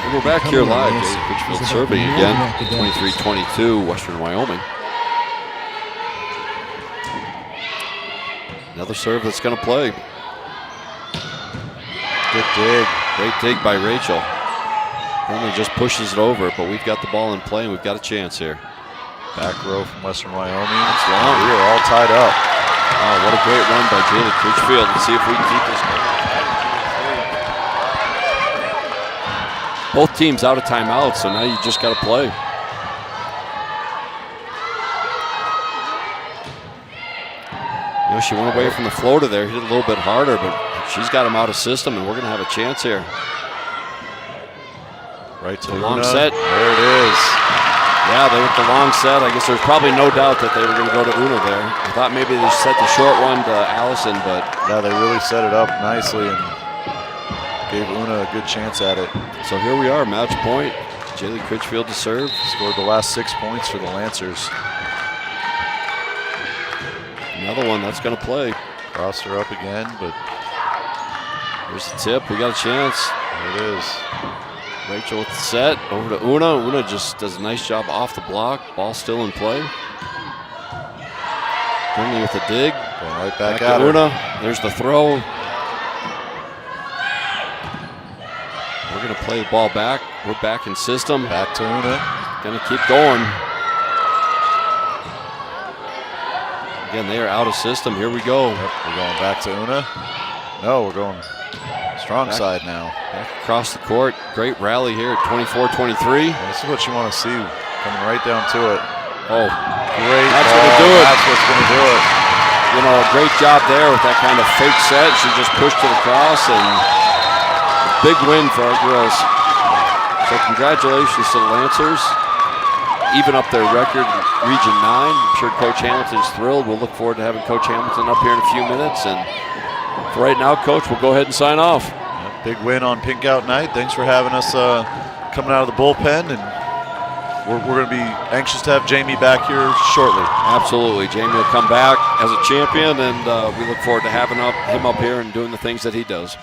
And we're back here Becoming a live. Lancer David Critchfield is about serving more again. than academics. 23-22, Western Wyoming. Another serve that's going to play. Good dig. Great dig by Rachel. Only just pushes it over, but we've got the ball in play and we've got a chance here. Back row from Western Wyoming. That's long. We are all tied up. Oh, what a great run by Jaylee Critchfield. Let's see if we can keep this going. Both teams out of timeout, so now you just got to play. You know, she went away from the floater there, hit it a little bit harder, but she's got him out of system, and we're going to have a chance here. Right to The long Una. set. There it is. Yeah, they went the long set. I guess there's probably no doubt that they were going to go to Una there. I thought maybe they set the short one to Allison, but Yeah, they really set it up nicely and gave Una a good chance at it. so here we are, match point. Jaylee Critchfield to serve. Scored the last 6 points for the Lancers. Another one that's going to play. Crossed her up again, but Here's the tip. We got a chance. there it is. Rachel with the set. Over to Una. Una just does a nice job off the block. Ball still in play. Brinley with the dig. Going right back Back at to her. Una. There's the throw. We're going to play the ball back. We're back in system. Back to Una. Going to keep going. Again, they are out of system. Here we go. Yep, we're going back to Una. No, we're going strong Back. side now. Back across the court. Great rally here at 24-23. This is what you want to see, coming right down to it. Oh, Great. That's gonna do it. That's what's going to do it. you know, a great job there with that kind of fake set. She just pushed it across, and big win for our girls. So congratulations to the Lancers. Even up their record, Region 9. I'm sure Coach Hamilton's thrilled. We'll look forward to having Coach Hamilton up here in a few minutes. And for right now, Coach, we'll go ahead and sign off. Yeah, big win on Pink Out Night. Thanks for having us coming out of the bullpen. And we're going to be anxious to have Jamie back here shortly. Absolutely. Jamie will come back as a champion, and we look forward to having him up here and doing the things that he does.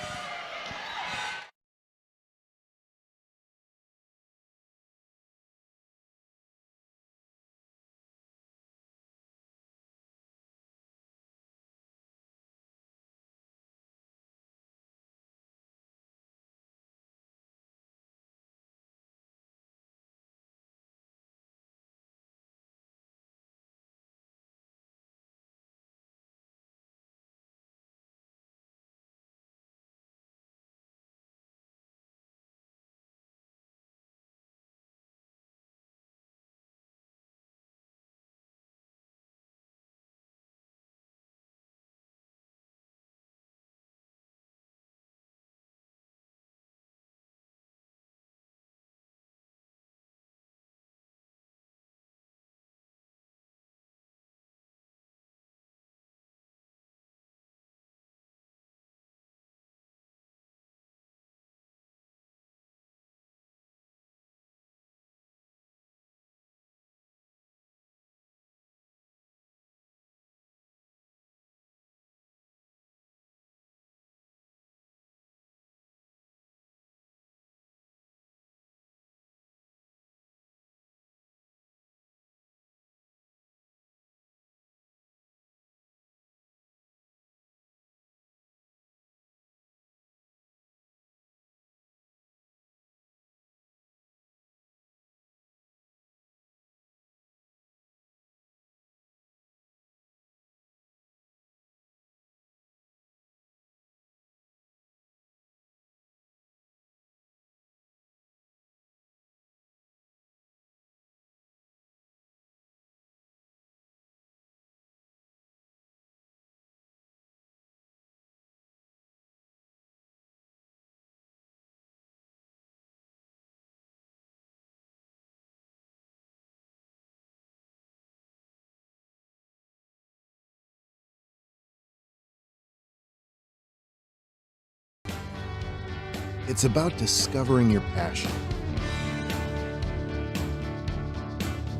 It's about discovering your passion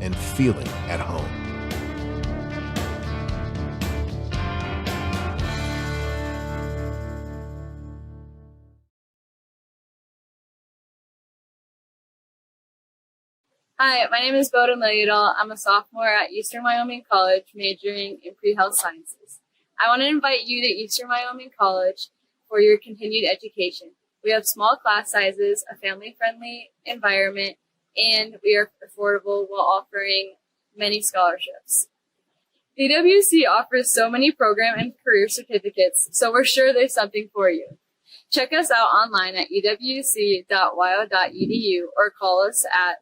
and feeling at home. Hi, my name is Bowden Lilliedal. I'm a sophomore at Eastern Wyoming College, majoring in pre-health sciences. I want to invite you to Eastern Wyoming College for your continued education. We have small class sizes, a family-friendly environment, and we are affordable while offering many scholarships. The EWC offers so many program and career certificates, so we're sure there's something for you. Check us out online at ewc.wyo.edu or call us at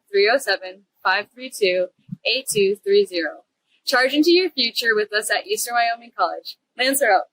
307-532-8230. Charge into your future with us at Eastern Wyoming College. Lancer out.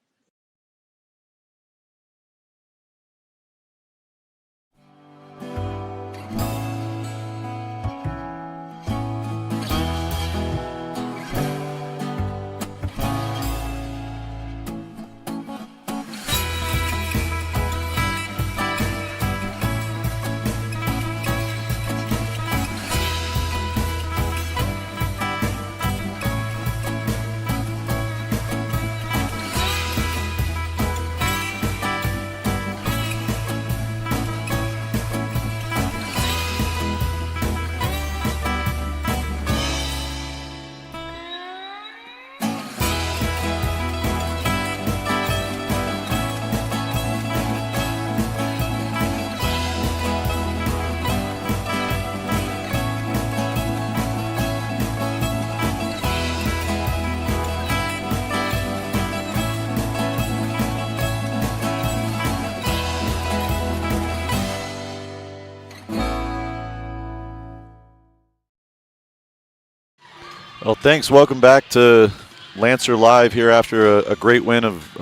Well, thanks. Welcome back to Lancer Live here after a great win of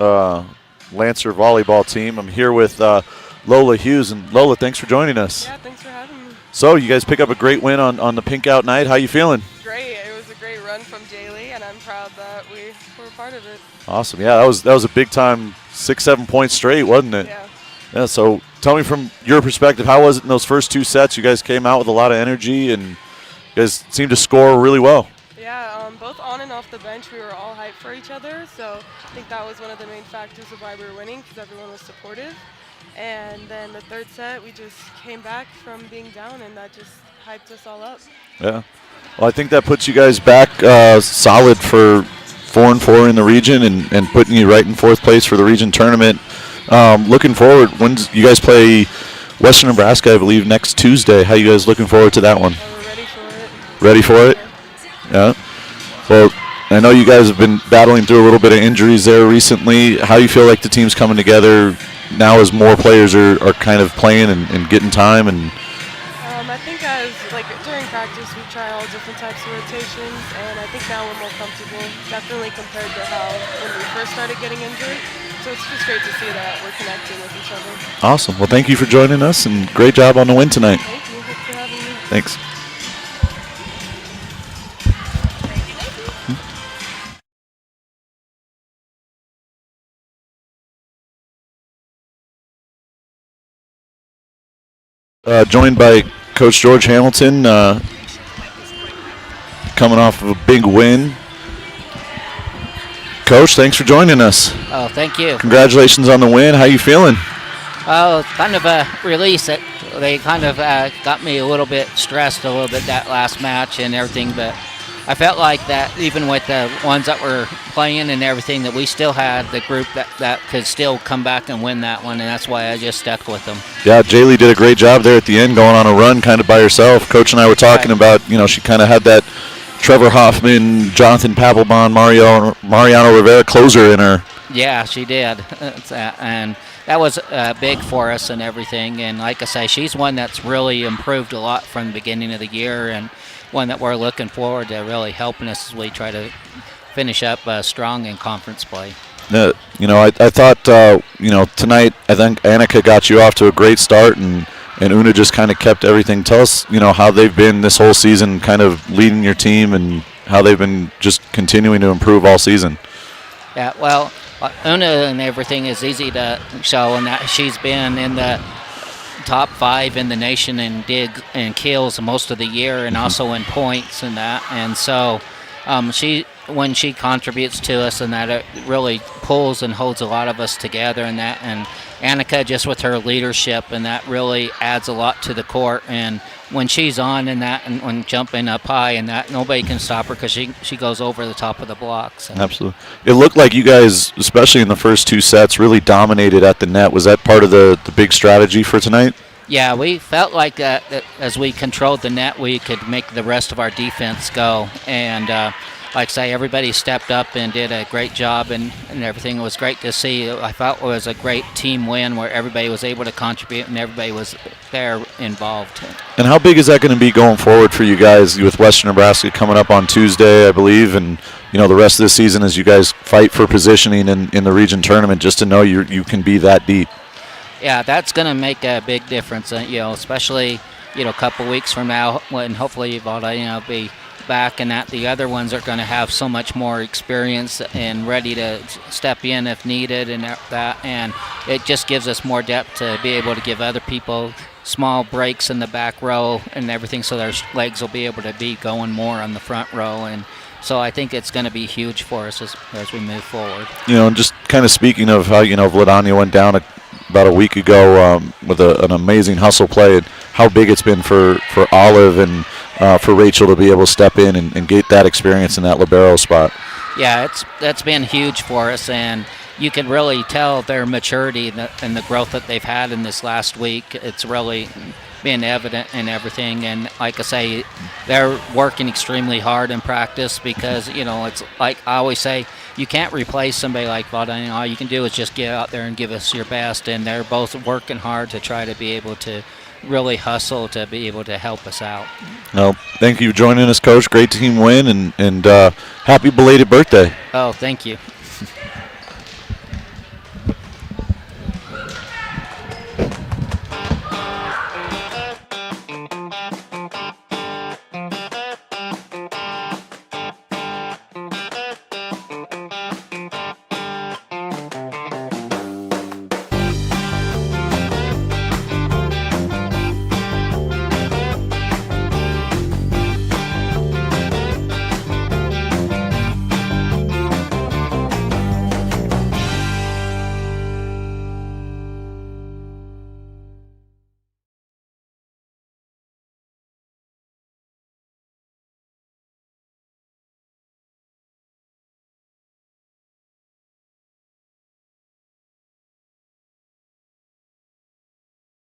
Lancer volleyball team. I'm here with Lola Hughes. And Lola, thanks for joining us. Yeah, thanks for having me. So you guys pick up a great win on the Pink Out night. How you feeling? Great. It was a great run from Jaylee, and I'm proud that we were part of it. Awesome. Yeah, that was a big time 6-7 points straight, wasn't it? Yeah. Yeah, so tell me from your perspective, how was it in those first two sets? You guys came out with a lot of energy, and you guys seemed to score really well. Yeah, both on and off the bench, we were all hyped for each other, so I think that was one of the main factors of why we were winning, because everyone was supportive. And then the third set, we just came back from being down, and that just hyped us all up. Yeah. Well, I think that puts you guys back solid for 4-4 in the region and putting you right in fourth place for the region tournament. Looking forward, when you guys play Western Nebraska, I believe, next Tuesday. How you guys looking forward to that one? We're ready for it. Ready for it? Yeah. Well, I know you guys have been battling through a little bit of injuries there recently. How do you feel like the team's coming together now as more players are kind of playing and getting time? And I think as during practice we try all different types of rotations, and I think now we're more comfortable, definitely compared to how when we first started getting injured. So it's just great to see that we're connecting with each other. Awesome. Well, thank you for joining us, and great job on the win tonight. Thank you. Thanks for having me. Thanks. Joined by Coach George Hamilton, coming off of a big win. Coach, thanks for joining us. Oh, thank you. Congratulations on the win. How you feeling? Oh, kind of a release. They kind of got me a little bit stressed a little bit that last match and everything, but I felt like that even with the ones that were playing and everything, that we still had the group that could still come back and win that one, and that's why I just stuck with them. Yeah, Jaylee did a great job there at the end, going on a run kind of by herself. Coach and I were talking about, she kind of had that Trevor Hoffman, Jonathan Papelbon, Mariano Rivera closer in her. Yeah, she did. And that was big for us and everything. And like I say, she's one that's really improved a lot from the beginning of the year, and one that we're looking forward to really helping us as we try to finish up strong in conference play. I thought, tonight I think Annika got you off to a great start, and Una just kind of kept everything. Tell us, how they've been this whole season, kind of leading your team, and how they've been just continuing to improve all season. Yeah, well, Una and everything is easy to show, and that she's been in the top 5 in the nation in dig and kills most of the year, and also in points and that. And so when she contributes to us, and that it really pulls and holds a lot of us together, and that. And Annika, just with her leadership, and that really adds a lot to the court. And when she's on and that, and when jumping up high and that, nobody can stop her because she goes over the top of the blocks. So. Absolutely. It looked like you guys, especially in the first 2 sets, really dominated at the net. Was that part of the big strategy for tonight? Yeah, we felt like that as we controlled the net, we could make the rest of our defense go. And like I say, everybody stepped up and did a great job, and everything. It was great to see. I felt it was a great team win where everybody was able to contribute and everybody was there involved. And how big is that going to be going forward for you guys with Western Nebraska coming up on Tuesday, I believe, and the rest of the season as you guys fight for positioning in the region tournament, just to know you can be that deep? Yeah, that's going to make a big difference, especially a couple weeks from now when hopefully Valda be back, and that the other ones are going to have so much more experience and ready to step in if needed, and that, and it just gives us more depth to be able to give other people small breaks in the back row and everything, so their legs will be able to be going more on the front row. And so I think it's going to be huge for us as we move forward. And just kind of speaking of how Vladania went down about a week ago with an amazing hustle play, and how big it's been for Olive and for Rachel to be able to step in and get that experience in that libero spot. Yeah, that's been huge for us, and you can really tell their maturity and the growth that they've had in this last week. It's really been evident in everything, and like I say, they're working extremely hard in practice because, it's like I always say, you can't replace somebody like Valdana. All you can do is just get out there and give us your best, and they're both working hard to try to be able to really hustle to be able to help us out. Well, thank you for joining us, Coach. Great team win, and happy belated birthday. Oh, thank you.